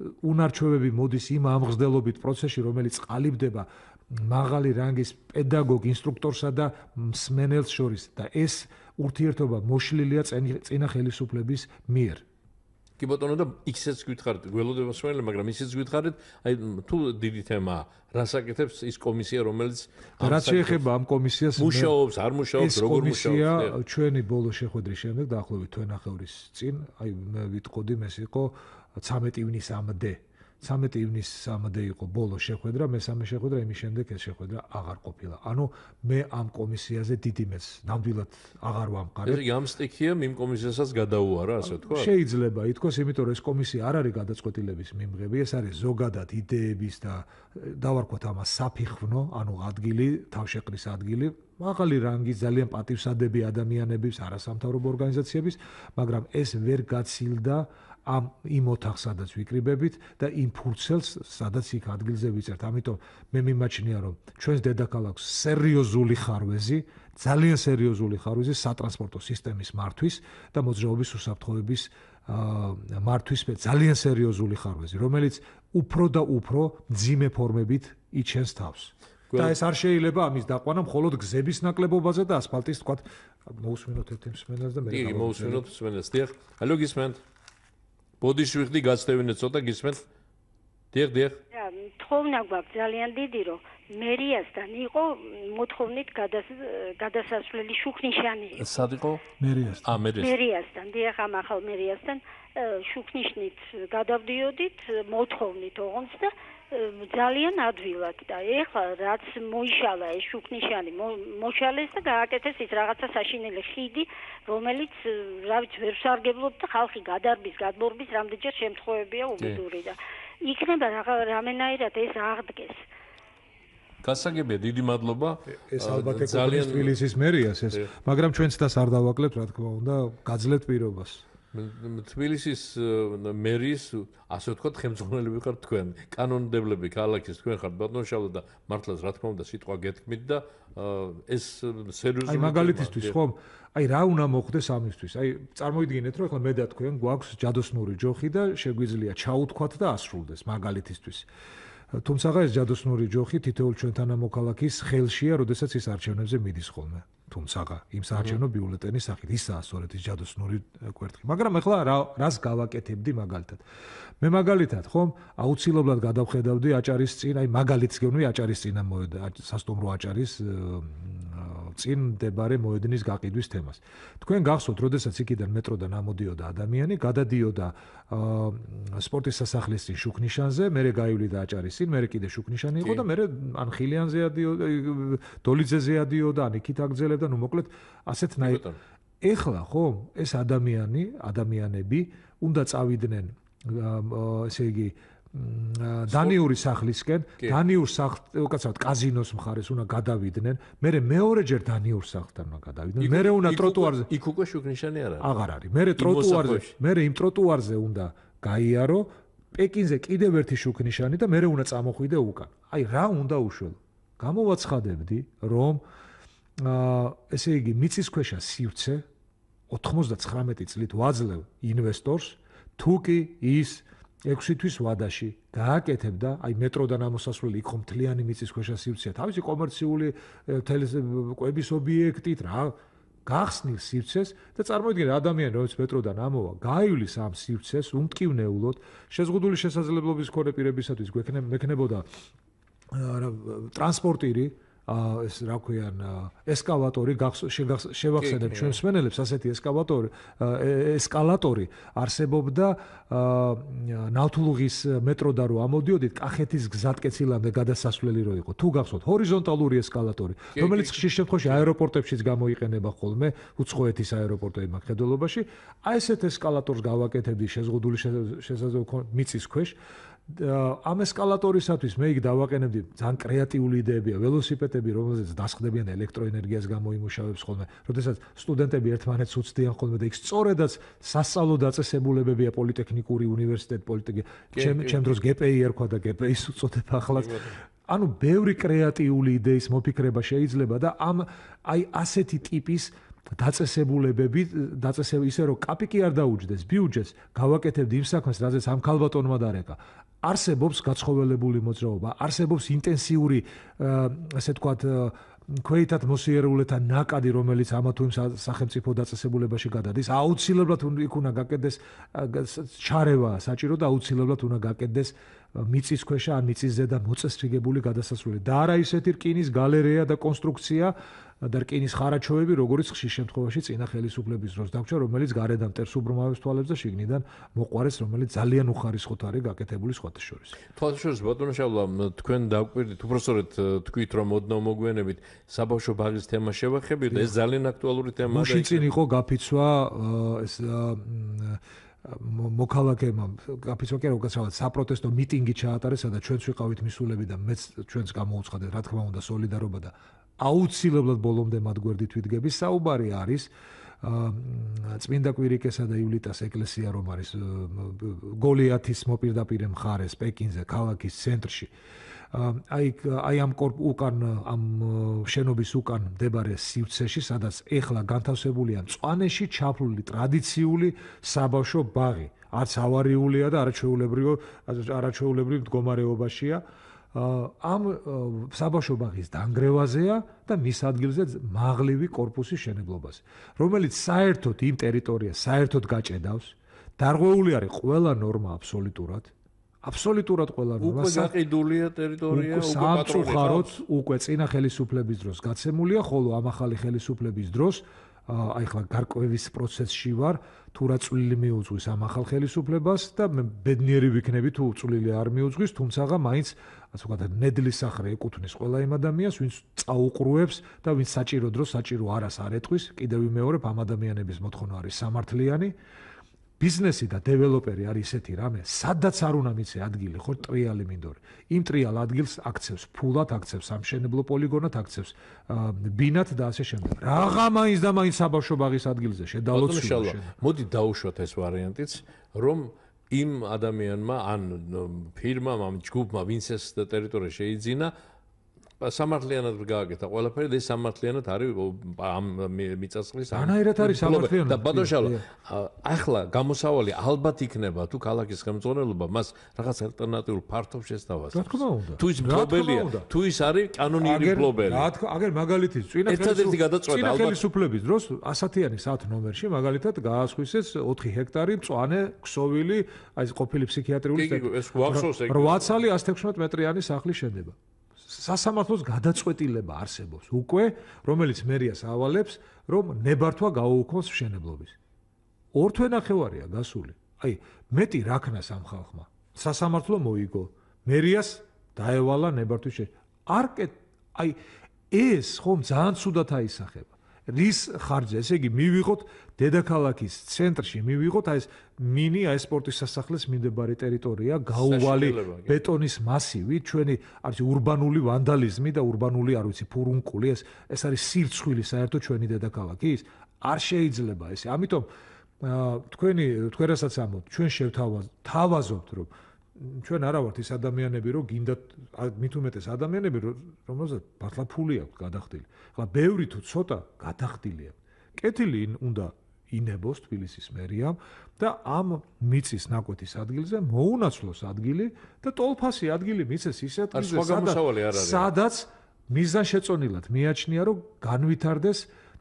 S2: უნარჩვევები მოდის იმ ამღრდელობით პროცესში, რომელიც ყალიბდება მაღალი რანგის პედაგოგ, ინსტრუქტორსა და მსმენელს შორის და ეს ურთიერთობა მოშლილია წინა ხელისუფლების მიერ.
S1: კი ბატონო და X-ს გითხარით, გველოდება მსმენელები, მაგრამ ისიც გითხარით, აი თუ დიდი თემაა, რას აკეთებს ის კომისია, რომელიც
S2: რაც შეეხება ამ კომისიას
S1: მუშაობს, არ მუშაობს, როგორ მუშაობს?
S2: ეს კომისია ჩვენი ბოლო შეხვედრის შემდეგ დაახლოებით თვენახევრის წინ, აი მე ვიტყოდი, ეს იყო 13 ივნისამდე. 13 ივნისამდე იყო ბოლო შეხვედრა, მესამე შეხვედრა, იმის შემდეგ ეს შეხვედრა აღარ ყოფილა. ანუ მე ამ კომისიაზე დიდი მეც ნამდვილად აღარ ვამყარებ.
S1: ეს გამსტიქია იმ კომისიასაც გადაუარა, ასე თქვა?
S2: შეიძლება ითქვას, იმიტომ რომ ეს კომისია არ არის გადაწყვეტილების მიმღები, ეს არის ზოგადად იდეების და დავარქვათ ამას საფიხვნო, ანუ ადგილი, თავშეყრის ადგილი, მაღალი რანგის ძალიან პატივსადები ადამიანების, არასამთავრობო ორგანიზაციების, მაგრამ ეს ვერ გაცილდა იმ ოთახს, სადაც ვიკრიბებით და იმ ფურცელს, სადაც იქ ადგილზე ვიწერთ. ამიტომ მე მიმაჩნია, რომ ჩვენს დედაქალაქს სერიოზული ხარვეზი, ძალიან სერიოზული ხარვეზი სატრანსპორტო სისტემის მართვის და მოძრაობის უსაფრთხოების მართვის ძალიან სერიოზული ხარვეზი, რომელიც უფრო და უფრო მძიმე ფორმებით იჩენს თავს. და ეს არ შეიძლება ამის დაყვანა მხოლოდ გზების ნაკლებობაზე და ასფალტის, თქვა, მოусმინოთ ერთ მსმენელს და მე
S1: კი, მოусმინოთ მსმენელს. დიახ, ალო გისმენთ? ბოდიშვიხდი გაცდევინეთ ცოტა გისმენთ? დიახ.
S6: თხოვნა გვაქვს ძალიან დიდი, რომ მერიასთან იყო მოთხოვნით გადასასვლელი შუქნიშანი.
S1: სად იყო?
S2: მერიასთან.
S6: მერიასთან, დიახ, ამ ახალ მერიასთან შუქნიშნით გადავდიოდით, მოთხოვნით ოღონდ და ძალიან ადვილად და ეხლა რაც მოიშალა ეს შუქნიშანი მოშალეს და გააკეთეს ის რაღაცა საშინელი ხიდი, რომელიც რა ვიცი ვერ ვსარგებლობთ და ხალხი გადარბის, გადმორბის რამდენჯერ შემთხვევებია უბედური და იქნება რამენაირად ეს აღდგეს.
S1: გასაგებია, დიდი მადლობა.
S2: ეს ალბათ ეკუთვნის თბილისის მერიას ეს, მაგრამ ჩვენც დას არ დავაკლებთ, რა თქმა უნდა, გაძლევთ პირობას.
S1: თბილისის მერის, ასე ვთქვათ, ხელმძღვანელები ხართ თქვენ, კანონმდებლები ქალაქის თქვენ ხართ, ბატონ შალო და მართლაც რა თქმა უნდა სიტყვა გეთქმით და ეს სერიოზული.
S2: აი მაგალითისთვის ხომ, აი რა უნდა მოხდეს ამისთვის? აი წარმოიდგინეთ, რომ ახლა მე და თქვენ გვაქვს ჯადოსნური ჯოხი და შეგვიძლია ჩაუთქვათ და ასრულდეს მაგალითისთვის. თუმცა ეს ჯადოსნური ჯოხი თითოეულ ჩვენთან მოქალაქის ხელშია, როდესაც ის არჩევნებზე მიდის ხოლმე. თუმცა იმ საარჩევნო ბიულეტენის სახით ისაა სწორედ ის ჯადოსნური კვერთხი. მაგრამ ახლა რას გავაკეთებდი მაგალითად? მე მაგალითად ხომ აუცილებლად გადავხედავდი აჭარის წინ, აი მაგალითს გევნი აჭარის წინა მოედა, სასტუმრო აჭარის წინ მდებარე მოედნის გაყიდვის თემას. თქვენ გახსოვთ, როდესაც იქიდან მეტროდან ამოდიოდა ადამიანი, გადადიოდა სპორტის სასახლის წინ შუქნიშანზე, მერე გაივლიდა აჭარის წინ, მერე კიდე შუქნიშანი იყო და მერე ან ხილიანზე ადიოდა, დოლიძეზე ადიოდა, ან იქით აგზელებდა, ნუ მოკლედ ასეთნაირ. ეხლა ხომ ეს ადამიანები უნდა წავიდნენ, ესე იგი დანიური სახლისკენ, დანიურ უკაცრავად კაზინოს მხარეს უნდა გადავიდნენ, მერე მეორეჯერ დანიურ სახლთან უნდა გადავიდნენ, მერე უნდა ტროტუარზე.
S1: იქ უკვე შუქნიშანი არ არის.
S2: აღარ არის. მერე ტროტუარზე, მერე იმ ტროტუარზე უნდა გაიარო, პეკინზე კიდევ ერთი შუქნიშანი და მერე უნდა წამოხვიდე უკან. აი რა უნდა უშველო? გამოვაცხადებდი, რომ ესე იგი მიწისქვეშა სივრცე 99 წლით ვაძლევ ინვესტორს, თუ კი ის 6 თვის ვადაში გააკეთებდა, აი მეტროდან ამოსასვლელი იქ ხომ მთლიანი მიწისქვეშა სივრცეა, თავისი კომერციული კვების ობიექტით რა, გახსნილ სივრცეს და წარმოიდგინე ადამიანი რომელიც მეტროდან ამოვა, გაივლის ამ სივრცეს უმტკივნეულოდ, შეზღუდული შესაძლებლობის მქონე პირებისათვის გვექნებოდა ტრანსპორტირი, ეს რა ქვიან, ესკალატორი შევახსენებ ჩვენ მსმენელებს, ასეთი ესკალატორი არსებობდა ნავთლუღის მეტროდან რო ამოდიოდით, კახეთის გზატკეცილამდე გადასასვლელი რო იყო. თუ გახსოვთ, ჰორიზონტალური ესკალატორი, რომელიც ხშირ შემთხვევაში აეროპორტებშიც გამოიყენება ხოლმე, უცხოეთის აეროპორტები მხედველობაში, აი ესეთ ესკალატორს გავაკეთებდი შეზღუდული შესაძლებლობა მიწის ქვეშ ამ ესკალატორისათვის მე იქ დავაყენებდი ძალიან კრეატიული იდეებია, ველოსიპედები, რომელზეც დასხდებიან ელექტროენერგიას გამოიმუშავებს ხოლმე. როდესაც სტუდენტები ერთმანეთს უცდიან ხოლმე და იქ სწორედაც სასწავლო დაწესებულებებია პოლიტექნიკური უნივერსიტეტი, ჩემ დროს GPI ერქვა და GPI-ს უწოდება ახლა. ანუ ბევრი კრეატიული იდეის მოფიქრება შეიძლება და ამ აი ასეთი ტიპის დაწესებულებები, ისე რომ კაპიკი არ დაუჯდეს ბიუჯეტს, გავაკეთებდი იმ საქმეს, რაზეც ამ ქალბატონმა დარეკა. არსებობს გაცხოველებული მოძრაობა, არსებობს ინტენსიური, ასე ვთქვათ, ქვეითად მოსიერულეთა ნაკადი, რომელიც ამა თუ იმ სახელმწიფო დაწესებულებაში გადადის, აუცილებლად იქ უნდა გაკეთდეს ჩარევა საჭირო და აუცილებლად უნდა გაკეთდეს მიწისქვეშა ან მიწის ზედა მოწესრიგებული გადასასვლელი. და არა ისეთი რკინის გალერეა და კონსტრუქცია და რკინის ხარაჩოები, როგორც ხშირ შემთხვევაში წინა ხელისუფლების დროს დაგვრჩა, რომელიც გარედან მტერს უბრმავებს თვალებს და შიგნიდან მოყვარეს, რომელიც ძალიან უხარისხოთ არის გაკეთებული სხვათა შორის.
S1: თვალსაჩინო ბატონო შავლა, თქვენ დაგვირდით, უბრალოდ თქვით, რომ ოდნავ მოგვიანებით საბავშვო ბაღის თემა შევახებიოთ, ეს ძალიან აქტუალური თემაა.
S2: გუშინ წინ იყო გაფიცვა ეს მოქალაქეებმა გაფიცვა კი არა, უკაცრავად საპროტესტო მიტინგი ჩაატარეს, სადაც ჩვენც ვიყავით მისულები და მეც ჩვენც გამოუცხადეთ, რა თქმა უნდა, სოლიდარობა და აუცილებლად ბოლომდე მათ გვერდით ვიდგები. საუბარი არის წმინდა კვირიკესა და ივლიტას ეკლესია, რომ არის გოლიათის მოპირდაპირე მხარეს, პეკინზე, ქალაქის ცენტრში. აი ამ შენობის უკან მდებარე სივრცეში, სადაც ეხლა განთავსებულია მწვანეში ჩაფლული ტრადიციული საბავშვო ბაღი. არც ავარიულია და არაჩვეულებრივ მდგომარეობაშია. ამ საბავშვო ბაღის დანგრევაზეა და მის ადგილზე მაღლივი კორპუსის შენებლობაზე, რომელიც საერთოდ იმ ტერიტორიას საერთოდ გაჭედავს. დარღვეული არის ყველა ნორმა აბსოლუტურად ყველა ნორმა.
S1: უკვე გაყიდულია ტერიტორია, უკვე
S2: სამწუხაროდ უკვე წინა ხელისუფლების დროს გაცემულია, ხოლო ამ ახალი ხელისუფლების დროს აი ხლა გარკვევის პროცესში ვარ, თუ რა წვლილი მიუძღვის ამ ახალ ხელისუფლებას და მე ბედნიერი ვიქნები თუ წვლილი არ მიუძღვის, თუმცა მაინც ასე ვთქვათ, ნედლის სახრე ეკუთვნის ყველა იმ ადამიანს, ვინც წაუყრუებს და ვინც საჭირო დროს საჭირო არას არ ეტყვის. კიდევ ვიმეორებ, ამ ადამიანების მოთხოვნა არის სამართლიანი. ბიზნესი და დეველოპერი არის ესეთი რამე, სადაც არ უნდა მიცე ადგილი, ხო ტრიალი მინდორი. იმ ტრიალ ადგილს აქცევს ფულად, აქცევს სამშენებლო პოლიგონად, აქცევს ბინათ და ასე შემდეგ. რაღა მაინც და მაინც საბავშვო ბაღის ადგილზე შედალოცვილი.
S1: მოდი დაუშვათ ეს ვარიანტიც, რომ იმ ადამიანმა ან ფირმამ, ამ ჯგუფმა, ვინც ეს ტერიტორია შეიძინა, სამართლიანად გააკეთა ყველაფერი და ეს სამართლიანად არის ამ მიწასყრის
S2: ანაირად არის სამართლიანად.
S1: და ბატონ შავლა, ახლა გამოსავალი ალბათ იქნება თუ ქალაქის ხელმძღვანელობა მას რაღაც ალტერნატიულ ფართობ შესთავაზებს.
S2: რა თქმა უნდა.
S1: თუ ის მფლობელია, თუ ის არის კანონიერი მფლობელი.
S2: აგერ მაგალითის წინა ხელისუფლების დროს 100-იანი საათ ნომერში მაგალითად გაასხვისეს 4 ჰექტარი მწვანე ქსოვილი, აი ეს ყოფილი ფსიქიატრიული 8 ცალი 116 მეტრიანი სახლი შენდება. სასამართლოს გადაწყვეტილება არსებობს უკვე, რომელიც მერიას ავალებს, რომ ნებართვა გაუუქმოს მშენებლობის. 2 თვე-ნახევარია გასული. აი, მეტი რა ქნა ამ ხალხმა. სასამართლო მოიგო, მერიას დაევალა ნებართვის აი ეს ხომ ძალიან ცუდად აისახება. რის ხარჯზე, ესე იგი, მივიღოთ დედაქალაქის ცენტრში, მივიღოთ აი ეს მინი აი სპორტის სასახლეს მიმდებარე ტერიტორია, გაუვალი ბეტონის მასივი, ჩვენი არის ურბანული ვანდალიზმი და ურბანული, არ ვიცი, ფურუნკული, ეს არის სირცხვილი საერთოდ ჩვენი დედაქალაქის. არ შეიძლება ესე. ამიტომ თქვენ რასაც ამბობთ, ჩვენ შევთავაზობთ, რომ ჩვენ არა ვართ ის ადამიანები, რომ გინდათ მით უმეტეს ადამიანები, რომელსაც მართლა ფული აქვს გადახდილი. ახლა ბევრი თუ ცოტა გადახდილი აქვს. კეთილი უნდა ინებოს თბილისის მერიამ და ამ მიწის ნაკვეთის ადგილზე მოუნაცვლოს ადგილი და ტოლფასი ადგილი მიცეს ის ადგილზე, სადაც მიზანშეწონილად მიაჩნია, რომ განვითარდეს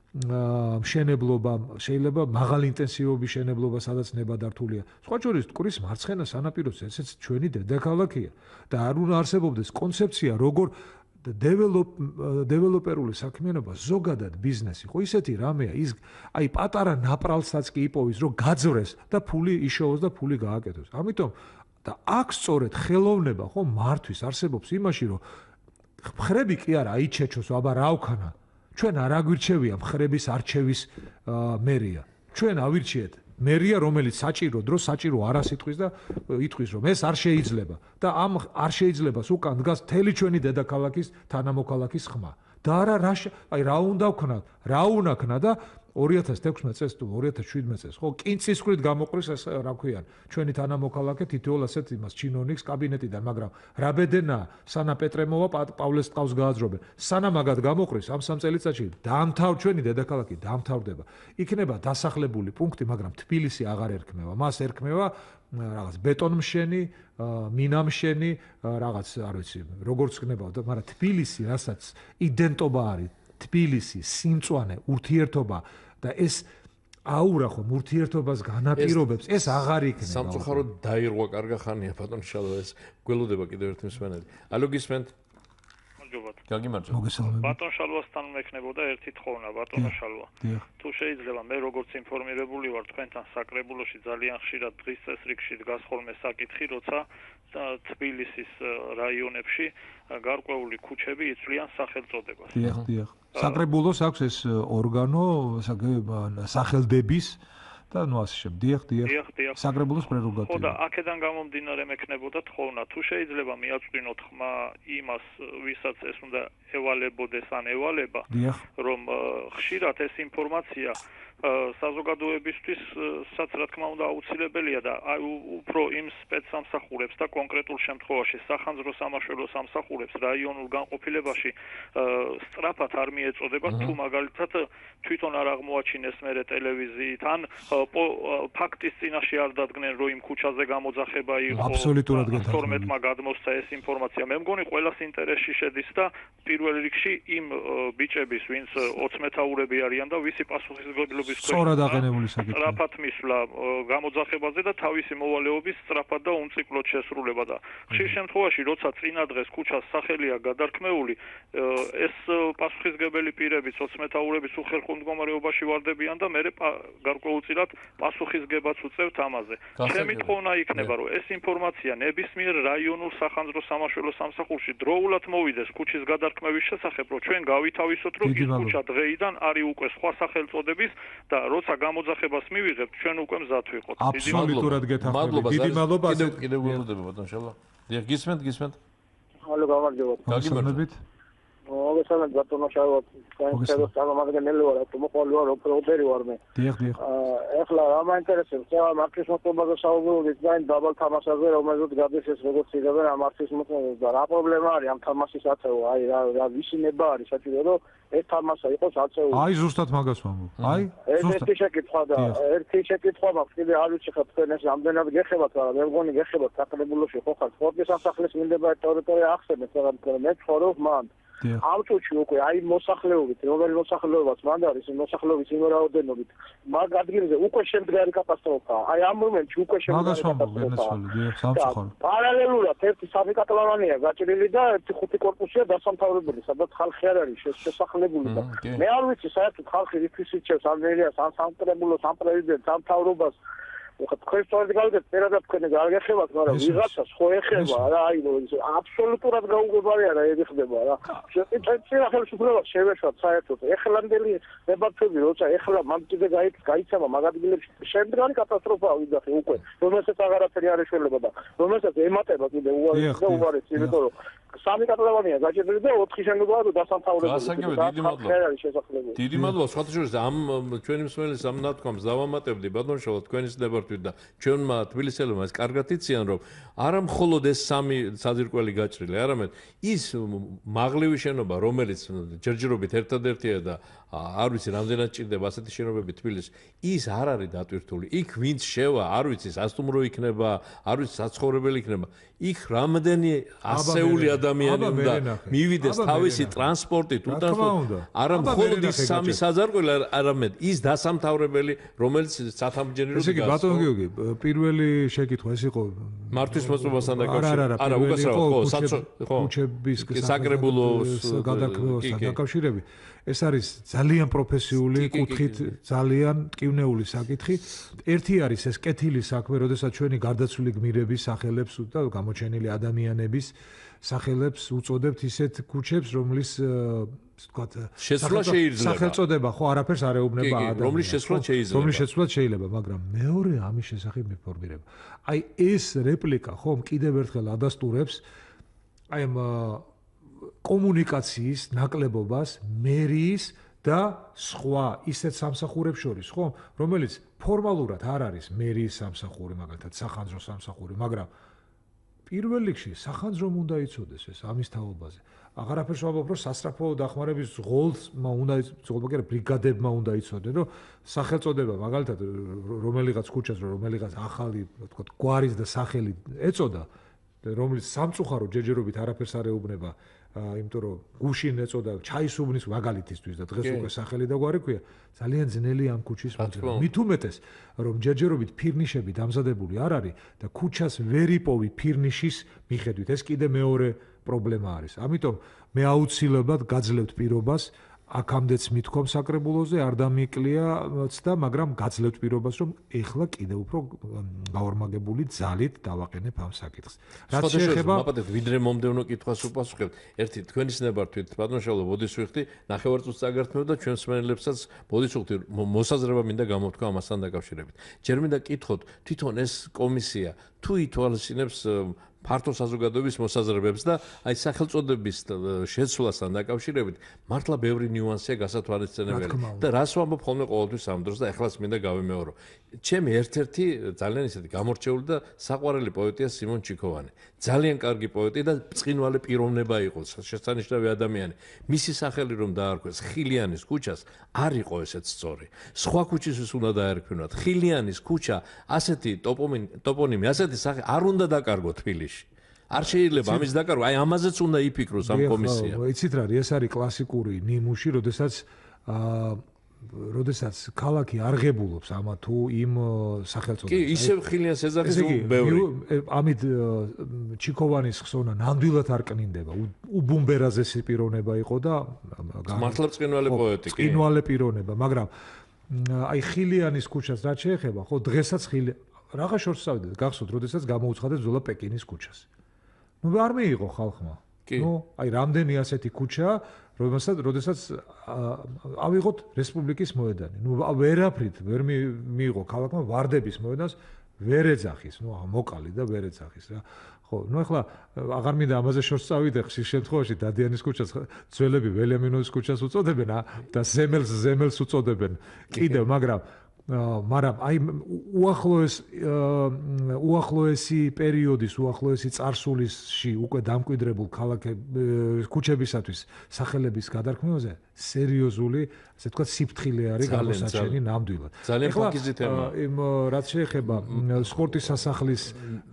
S2: მშენებლობა, შეიძლება მაღალი ინტენსივობის მშენებლობა, სადაც ნებადართულია. სხვა შორის მტკვრის მარცხენა სანაპიროზე ესეც ჩვენი დედაქალაქია და არ უნდა არსებობდეს კონცეფცია, როგორ დეველოპერული საქმიანობა, ზოგადად ბიზნესი, ხო ისეთი რამეა, ის აი პატარა ნაპრალსაც კი იპოვის, რომ გაძვრეს და ფული იშოვოს და ფული გააკეთოს. ამიტომ და აქ სწორედ ხელოვნება, ხო, მართვის არსებობს იმაში, რომ მხრები კი არა აიჩეჩოს, აბა რა ვქანა. ჩვენ არ აგვირჩევია მხრების არჩევის მერია. ჩვენ ავირჩიეთ მერია რომელიც საჭირო დროს საჭირო არას იტყვის და იტყვის რომ ეს არ შეიძლება და ამ არ შეიძლებას უკან დგას მთელი ჩვენი დედაქალაქის თანამოქალაქის ხმა და არა რა უნდა ვქნათ რა უნდა ქნა და 2016 წელს თუ 2017 წელს ხო კინცისყრით გამოყრის ეს რა ქვიან ჩვენი თანამოქალაქე თითოეულ ასეთ იმას ჩინონიკს კაბინეტიდან მაგრამ რა ბედენა სანა პეტრემოვა პავლეს ტყავს გააძრობენ სანა მაგად გამოყრის ამ 3 წელიწადში ჩვენი დედაქალაქი დამთავრდება იქნება დასახლებული პუნქტი მაგრამ თბილისი აღარ ერქმევა მას ერქმევა რაღაც ბეტონმშენი მინამშენი რაღაც არ ვიცი როგორც ქნებავდა მაგრამ თბილისი რასაც იდენტობა არის თბილისი, სიმწვანე, ურთიერთობა და ეს აურა ხომ ურთიერთობას განაპირობებს, ეს აღარ იქნება.
S1: სამწუხაროდ დაირღვა კარგა ხანია ბატონ შალვა ეს გველოდება კიდევ ერთი მსმენელი. ალო გისმენთ? გაგიმარჯობა.
S2: მოგესალმებით.
S4: ბატონ შალვასთან მექნებოდა ერთი თხოვნა, ბატონო შალვა. თუ შეიძლება მე როგორც ინფორმირებული ვარ თქვენთან საკრებულოში ძალიან ხშირად დღის წესრიგში დგას ხოლმე საკითხი, როცა თბილისის რაიონებში გარკვეული ქუჩები იცვლიან სახელწოდებას.
S2: დიახ. საკრებულოს აქვს ეს ორგანო, სახელდების და ნუ ასე შემდეგ. დიახ. საკრებულოს პრეროგატივა.
S4: ხო და აქედან გამომდინარე მექნებოდა თხოვნა, თუ შეიძლება მიაწვინოთ ხმა იმას, ვისაც ეს უნდა ევალებოდეს ან ევალება, რომ ხშირად ეს ინფორმაცია საზოგადოებისთვისაც რა თქმა უნდა აუცილებელია და აი უფრო იმ სპეცსამსახურებს და კონკრეტულ შემთხვევაში სახანძრო სამაშველო სამსახურებს რაიონულ განყოფილებაში სწრაფად არ მიეწოდება თუ მაგალითად თვითონ არ აღმოაჩინეს მერე ტელევიზიით ან ფაქტის წინაშე არ დადგნენ რომ იმ ქუჩაზე გამოძახება იყო
S2: აბსოლუტურად გეთანხმები
S4: 12-მა გადმოსცა ეს ინფორმაცია მე მგონი ყველას ინტერესში შედის და პირველ რიგში იმ ბიჭების ვინც 20 მეთაურები არიან და ვისი პასუხისმგებლობა
S2: სწორად აღენებული საკითხი.
S4: სწრაფად მისვლა გამოძახებაზე და თავისი მოვალეობის სწრაფად და უმციკლოდ შესრულება და ხშირ შემთხვევაში როცა წინა დღეს ქუჩას სახელია გადარქმეული ეს პასუხისმგებელი პირებიც 20 მეთაურების უხერხო მდგომარეობაში ვარდებიან და მე გარკვეულწილად პასუხისმგებაც უწევთ ამაზე. ჩემი თხოვნა იქნება რომ ეს ინფორმაცია ნებისმიერ რაიონულ სახანძრო სამაშველო სამსახურში დროულად მოვიდეს ქუჩის გადარქმევის შესახებ რომ ჩვენ გავითავისოთ რომ ის ქუჩა დღეიდან არის უკვე სხვა სახელწოდების და როცა გამოძახებას მივიღებთ ჩვენ უკვე მზად ვიყოთ.
S2: აბსოლუტურად გეთანხმები. დიდი მადლობა.
S1: კიდევ გველოდება ბატონ შალვა. დიახ, გისმენთ?
S7: ალო, გამარჯობა.
S2: გაგიმარჯობთ.
S7: მოგესალმებით ბატონო შალვა. საერთოდ წარმოგიდგენელი ვარ, მოყოლი ვარ, ოპერატორი ვარ მე.
S2: დიახ.
S7: ეხლა რა მაინტერესებს, რა მარკის მოწყობაზე საუბრობთ და დაბალ თამაშაზე რომელზეც გადის ეს როგორც იღებენ ამ მარკის მოწყობაზე და რა პრობლემა არის ამ თამაშის აწევა? აი რა ვისინება არის საჭირო რომ ეს თამაშა იყოს აწეული.
S2: აი ზუსტად მაგას ვამბობ. აი
S7: ზუსტად. ერთი შეკითხვა და ერთი შეკითხვა მაქვს კიდე არ ვიცი ხა თქვენ ეს ამდენად გეხებათ რა მე მგონი გეხებათ საკრებულოში ხო ხარ სპორტის სასახლის მინდება ტერიტორია ახსენეთ რა მე ცხოვრობ მან. ამ წუთში უკვე აი მოსახლეობით რომელი მოსახლეობაც მანდ არის მოსახლეობის იმ რაოდენობით მაგ ადგილზე უკვე შემდგარი კატასტროფაა აი ამ მომენტში უკვე შემდგარი კატასტროფაა პარალელურად ერთი სამი კატალონია გაჭრილი და ერთი ხუთი კორპუსია დასამთავრებელი სადაც ხალხი არ არის შესახლებული და მე არ ვიცი საერთოდ ხალხი რის იცავს ამერიას ამ სამკრებულოს ამ პრეზიდენტს ამ მთავრობას თქვენ სწორედ გავიგეთ პერადად თქვენ გააგეხებათ მაგრამ ვიღაცას ხო ეხება რა აი აბსოლუტურად გაუგებარია რა ეგ ხდება რა შეიძლება ხელისუფლებას შევეშვათ საერთოდ ეხლანდელი დებატები როცა ეხლა მან კიდე გაიცემა მაგ ადგილებში შემდგარი კატასტროფაა ვიძახი უკვე რომელსაც აღარაფერი არ ეშველება და რომელსაც ემატება კიდე უარეს და უარეს იმიტომ რომ სამი კატალონია გაჭირდება და 4 შენობაა და დასამთავრებელი
S1: გასაგებია დიდი მადლობა სხვათა შორის ამ ჩვენი მსმენელის ამ ნათქვამს დავამატებდი ბატონ შალვა თქვენის დებარტვით და ჩვენმა თბილისელებმა ეს კარგად იციან რომ არა მხოლოდ ეს სამი საძირკველი გაჭრილი არამედ ის მაღლივი შენობა რომელიც ჯერჯერობით ერთადერთია და არ ვიცი რამდენად ჭირდება ასეთი შენობები თბილისში ის არ არის დატვირთული იქ ვინც შევა არ ვიცი სასტუმრო იქნება არ ვიცი საცხოვრებელი იქნება იქ რამდენი ასეული ადამიანი უნდა მივიდეს თავისი ტრანსპორტით უტრანსპორტით არა მხოლოდ ის სამი საძირკველი არამედ ის დასამთავრებელი რომელიც სათამბჯენირო
S2: ესე იგი ბატონ გიორგი პირველი შეკითხვა ეს იყო
S1: მართვის მოწყობასთან დაკავშირებით არა უკასრავად ხო
S2: ქუჩების
S1: საკრებულოს
S2: გადაქმნასთან დაკავშირებით ეს არის ძალიან პროფესიული კუთხით ძალიან ტკივნეული საკითხი ერთი არის ეს კეთილი საქმე როდესაც ჩვენი გარდაცვლილი გმირების სახელებს და გამოჩენილი ადამიანების სახელებს უწოდებთ ისეთ ქუჩებს, რომლის ვთქვათ,
S1: შეცვლა შეიძლება.
S2: სახელწოდება ხო არაფერს არ ეუბნება ადამიანს.
S1: რომლის შეცვლა შეიძლება.
S2: რომლის შეცვლა შეიძლება, მაგრამ მეორე ამის შესახებ მიფორმირება. აი ეს რეპლიკა ხომ კიდევ ერთხელ ადასტურებს აი ამ კომუნიკაციის ნაკლებობას მერიის და სხვა ისეთ სამსახურებს შორის, ხო, რომელიც ფორმალურად არ არის მერიის სამსახური, მაგალითად სახანძრო სამსახური, მაგრამ პირველ რიგში სახანძრომ უნდა იცოდეს ეს ამის თაობაზე. აღარაფერს ვამბობ, რომ სასწრაფო დახმარების ღოლმა უნდა იცოდეს, ბრიგადებმა უნდა იცოდნენ, რომ სახელწოდება, მაგალითად, რომელიღაც ქუჩას, რომელიღაც ახალი, ვთქვათ, გვარის და სახელი ეწოდა, რომელიც სამწუხარო ჯერჯერობით არაფერს არ ეუბნება, იმიტომ რომ გუშინ ეწოდა ჩაისუბნის მაგალითისთვის და დღეს უკვე სახელი და გვარი ქვია, ძალიან ძნელია ამ ქუჩის მოძებნა. მით უმეტეს, რომ ჯერჯერობით ფირნიშები დამზადებული არ არის და ქუჩას ვერ იპოვი ფირნიშის მიხედვით. ეს კიდე მეორე პრობლემა არის. ამიტომ მე აუცილებლად გაძლევთ პირობას აქამდეც მithkom საკრებულოზე არ დამიკლიაც და მაგრამ გაძლევთ pirobas რომ ეხლა კიდევ უფრო გაორმაგებული ძალით დავაყენებ ამ საკითხს.
S1: რაც შეეხება მაპატეთ ვიდრე მომდევნო კითხვას უპასუხებთ. ერთი თქვენის ნებართვით ბატონშალო ბოდის ვიხდი ნახევარწუთს წაგართმევ და ჩვენს მენელებსაც ბოდის ვიხდი მოსაზრება მინდა გამოთქვა ამასთან დაკავშირებით. ჯერ მინდა კითხოთ თვითონ ეს კომისია თუ ითვალისწინებს ფართო საზოგადოების მოსაზრებებს და აი სახელწოდების შეცვლასთან დაკავშირებით მართლა ბევრი ნიუანსია გასათვალისწინებელი და რას ვამბობ ხოლმე ყოველთვის ამ დროს და ეხლაც მინდა გავიმეორო. ჩემი ერთ-ერთი ძალიან ისეთი გამორჩეული და საყვარელი პოეტია სიმონ ჩიქოვანი. ძალიან კარგი პოეტი და ბრწყინვალე პიროვნება იყო, შესანიშნავი ადამიანი. მისი სახელი რომ დაარქვეს ხილიანის ქუჩას, არ იყო ესეც სწორი. სხვა ქუჩისთვის უნდა დაერქვინოთ. ხილიანის ქუჩა ასეთი ტოპონიმი, ასეთი სახე არ უნდა დაკარგოთ თბილისში. არ შეიძლება ამის დაკარგვა, აი ამაზეც უნდა იფიქროს ამ კომისიამ.
S2: იცით რა, ეს არის კლასიკური ნიმუში, როდესაც ქალაქი არღებულობს ამა თუ იმ სახელწოდებას.
S1: კი, ისევ ხილიანს ეძახის ბევრი.
S2: ამით ჩიქოვანის ხსოვნა ნამდვილად არ კნინდება. უბუმბერაზესი პიროვნება იყო და
S1: მართლა ბრწყინვალე პოეტი კი.
S2: ბრწყინვალე პიროვნება, მაგრამ აი ხილიანის ქუჩას რაც შეეხება, ხო დღესაც რაღა შორს წავიდეთ, გახსოვთ, როდესაც გამოუცხადეთ ბრძოლა პეკინის ქუჩას. ნუ არ მიიღო ხალხმა. ნუ აი რამდენი ასეთი ქუჩა, როდესაც ავიღოთ რესპუბლიკის მოედანი. ნუ ვერაფრით ვერ მიიღო ქალაქმა ვარდების მოედანს ვერ ეძახის, ნუ მოკალი და ვერ ეძახის რა. ხო, ნუ ახლა აღარ მინდა ამაზე შორს წავიდე, ხშირ შემთხვევაში დადიანის ქუჩას ძველები ველიამინოვის ქუჩას უწოდებენ და ზემელს უწოდებენ. კიდევ, მაგრამ აი უახლოესი პერიოდის, უახლოესი წარსულში უკვე დამკვიდრებულ ქუჩებისათვის სახელების გადარქმევაზე სერიოზული, ასე ვთქვათ, სიფრთხილე არის გამოსაჩენი ნამდვილად.
S1: ძალიან ფაქიზი თემა.
S2: რაც შეეხება სპორტის სასახლის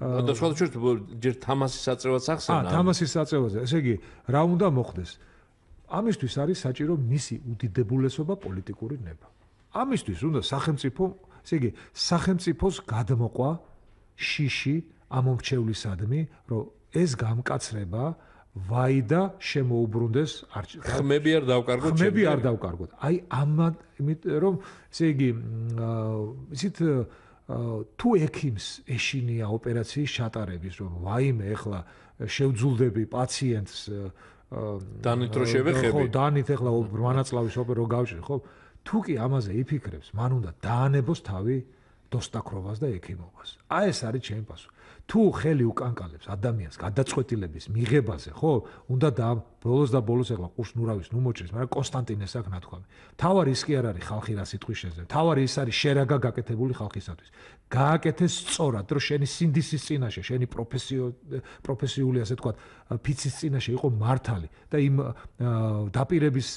S1: და სხვადასხვა ჯერ თამასის საწევად ახსენა.
S2: თამასის საწევაზე. ესე იგი, რა უნდა მოხდეს? ამისთვის არის საჭირო მისი უდიდებულესობა პოლიტიკური ნება. ამისთვის უნდა სახელმწიფო, ესე იგი, სახელმწიფოს გადმოყვა შიში ამომრჩევლისადმი, რომ ეს გამკაცრება ვაიდა შემოუბრუნდეს
S1: ხმები არ დავკარგოთ.
S2: ხმები არ დავკარგოთ. აი რომ ესე იგი, იცით თუ ექიმს ეშინია ოპერაციის ჩატარების, რომ ვაიმე ეხლა შევძულდები პაციენტს
S1: დანით რო შევეხები.
S2: ხო, დანით ეხლა მანაწლავის ოპერა გავჭრი, ხო? თუ კი ამაზე იფიქრებს, მან უნდა დაანებოს თავი დოსტაქროვას და ექიმობას. აი ეს არის ჩემი პასუხი. თუ ხელი უკანკალებს ადამიანს გადაწყვეტილების მიღებაზე, ხო, უნდა ბოლოს და ბოლოს ეხლა ყურს ნურავის ნუ მოჭრის, მაგრამ კონსტანტინეს აქ ნათქვამი. თავარი ის კი არ არის ხალხი რა სიტყვის შეძლებთ. თავარი ის არის შერაგა გაკეთებული ხალხისათვის. გააკეთეს სწორად, რომ შენი სინდისის წინაშე, შენი პროფესიული, ასე ვთქვათ, ფიცის წინაშე იყო მართალი და იმ დაპირების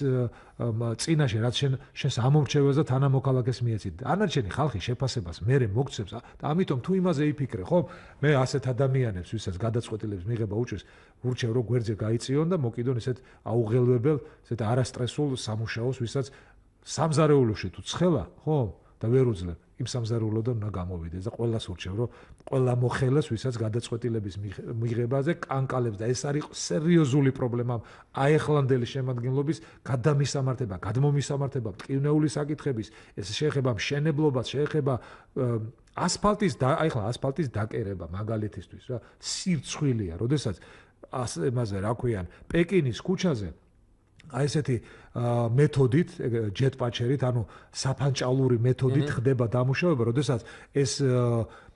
S2: წინაშე, რაც შენს ამომრჩეველს და თანამოქალაქეს მიეცით. ანარჩენი ხალხი შეფასებას მერე მოგცემს და ამიტომ თუ იმაზე იფიქრე, ხო, მე ასეთ ადამიანებს, ვისაც გადაწყვეტილების მიღება უჭირს, ურჩევ რომ გვერდზე გაიწიონ და მოკიდონ ესეთ აუღელვებელ, ესეთ არასტრესულ სამუშაოს, ვისაც სამზარეულოში თუ ცხელა, ხო, და ვერ უძლებ იმ სამზარეულოდან უნდა გამოვიდეს და ყველას ურჩევ რომ ყველა მოხელეს, ვისაც გადაწყვეტილების მიღებაზე კანკალებს და ეს არის სერიოზული პრობლემა აეხლანდელი შემადგენლობის გადამისამართება, გადმომისამართება, ტკივნეული საკითხების, ეს შეეხება მშენებლობას, შეეხება ასფალტის და ახლა ასფალტის დაკერება მაგალითისთვის რა, სირცხვილია, როდესაც იმაზე რა ქვიან, პეკინის ქუჩაზე აი ესეთი მეთოდით, ჯეტპაჩერით, ანუ საფანჭალური მეთოდით ხდება დამუშავება, როდესაც ეს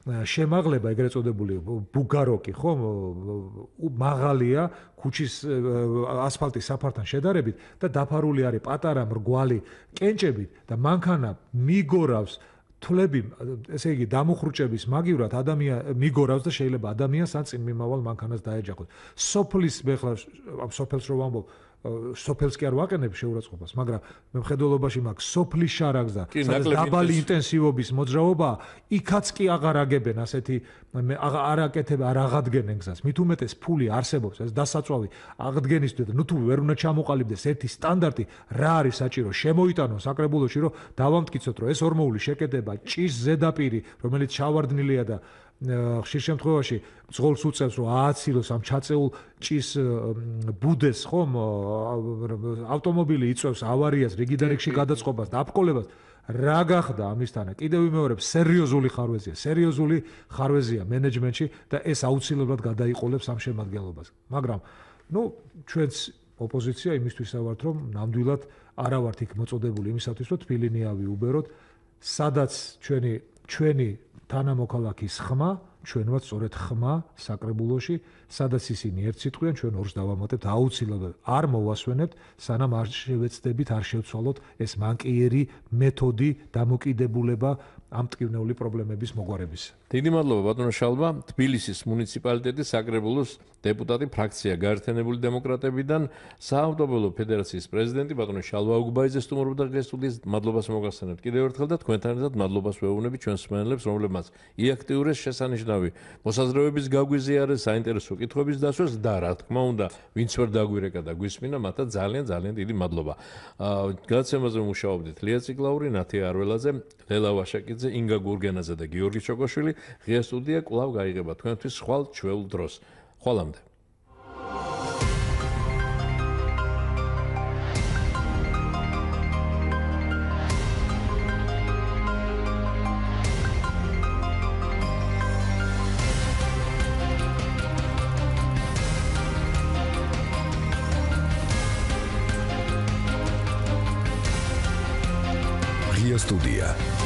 S2: შემაღლება, ეგრეთ წოდებული ბუგაროკი, ხო, მაღალია ქუჩის ასფალტის საფართან შედარებით და დაფარული არის პატარა მრგვალი კენჭებით და მანქანა მიგორავს თვლები, ესე იგი, დამუხრუჭების მაგივრად მიგორავს და შეიძლება ადამიანს ან წინ მიმავალ მანქანას დაეჯახოს. სოფლის მეხლა ამ სოფელს რო ვამბობ, სოფელს კი არ ვაყენებ შეურაცხყოფას, მაგრამ მე მხედველობაში მაქვს სოფლის შარაგს და დაბალი ინტენსივობის მოძრაობა, იქაც კი აღარ აგებენ ასეთი არ აკეთებ, არ აღადგენენ გზას. მით უმეტეს ფული არსებობს, ეს დასაწვავი აღდგენისთვის და ნუ თუ ვერ უნდა ჩამოყალიბდეს ერთი სტანდარტი, რა არის საჭირო შემოიტანონ საკრებულოში, რომ დავამტკიცოთ, რომ ეს ორმოული შეკეთება ჭის ზედაპირი, რომელიც ჩავარდნილია და ხშირ შემთხვევაში ძღოლს უწევს რომ ააცილოს ამ ჩაწეულ ჭის ბუდეს ხომ ავტომობილი იწვევს ავარიას რიგიდან რიგში გადაწყობას და აბკოლებას რა გახდა ამისთანა კიდევ ვიმეორებ სერიოზული ხარვეზია მენეჯმენტში და ეს აუცილებლად გადაიყოლებს ამ შემადგენლობას მაგრამ ნუ ჩვენც ოპოზიცია იმისთვის ავართ რომ ნამდვილად არა ვართ იქ მოწოდებული იმისათვის რომ თბილინიავი უბეროთ სადაც ჩვენი თანამოქალაქის ხმა, ჩვენ ვართ სწორედ ხმა საკრებულოში, სადაც ისინი ერთ სიტყვიან, ჩვენ ორს დავამატებთ, აუცილებლად არ მოვასვენებთ, სანამ არ შევეცდებით, არ შევცვალოთ ეს მანკიერი მეთოდი დამოკიდებულება ამ ტკივნეული პრობლემების მოგვარების.
S1: დიდი მადლობა ბატონო შალვა, თბილისის მუნიციპალიტეტის საკრებულოს დეპუტატი, ფრაქცია გაერთიანებული დემოკრატებიდან, საავტომობილო ფედერაციის პრეზიდენტი ბატონო შალვა უგბაიძე სტუმრობდა დღეს სტუდიის. მადლობას მოგახსენებთ კიდევ ერთხელ და თქვენთან ერთად მადლობას ვეუბნები ჩვენს მსმენელებს, რომლებმაც იაქტიურეს შესანიშნავი მოსაზრებების გაგვიზიარეს, საინტერესო კითხვების დასვას და რა თქმა უნდა, ვინც ვერ დაგვირეკა და გვისმინა, მათაც ძალიან დიდი მადლობა. გადაცემაზე მუშაობდით ლია ციკლაური, ნათია არველაძე, ლელა ვაშაკიძე, ინგა გურგენაძე და გიორგი ჩოკოშვილი. ღია სტუდია კვლავ გაიღება თქვენთვის ხვალ ჩვეულ დროს. ხვალამდე.
S8: ღია სტუდია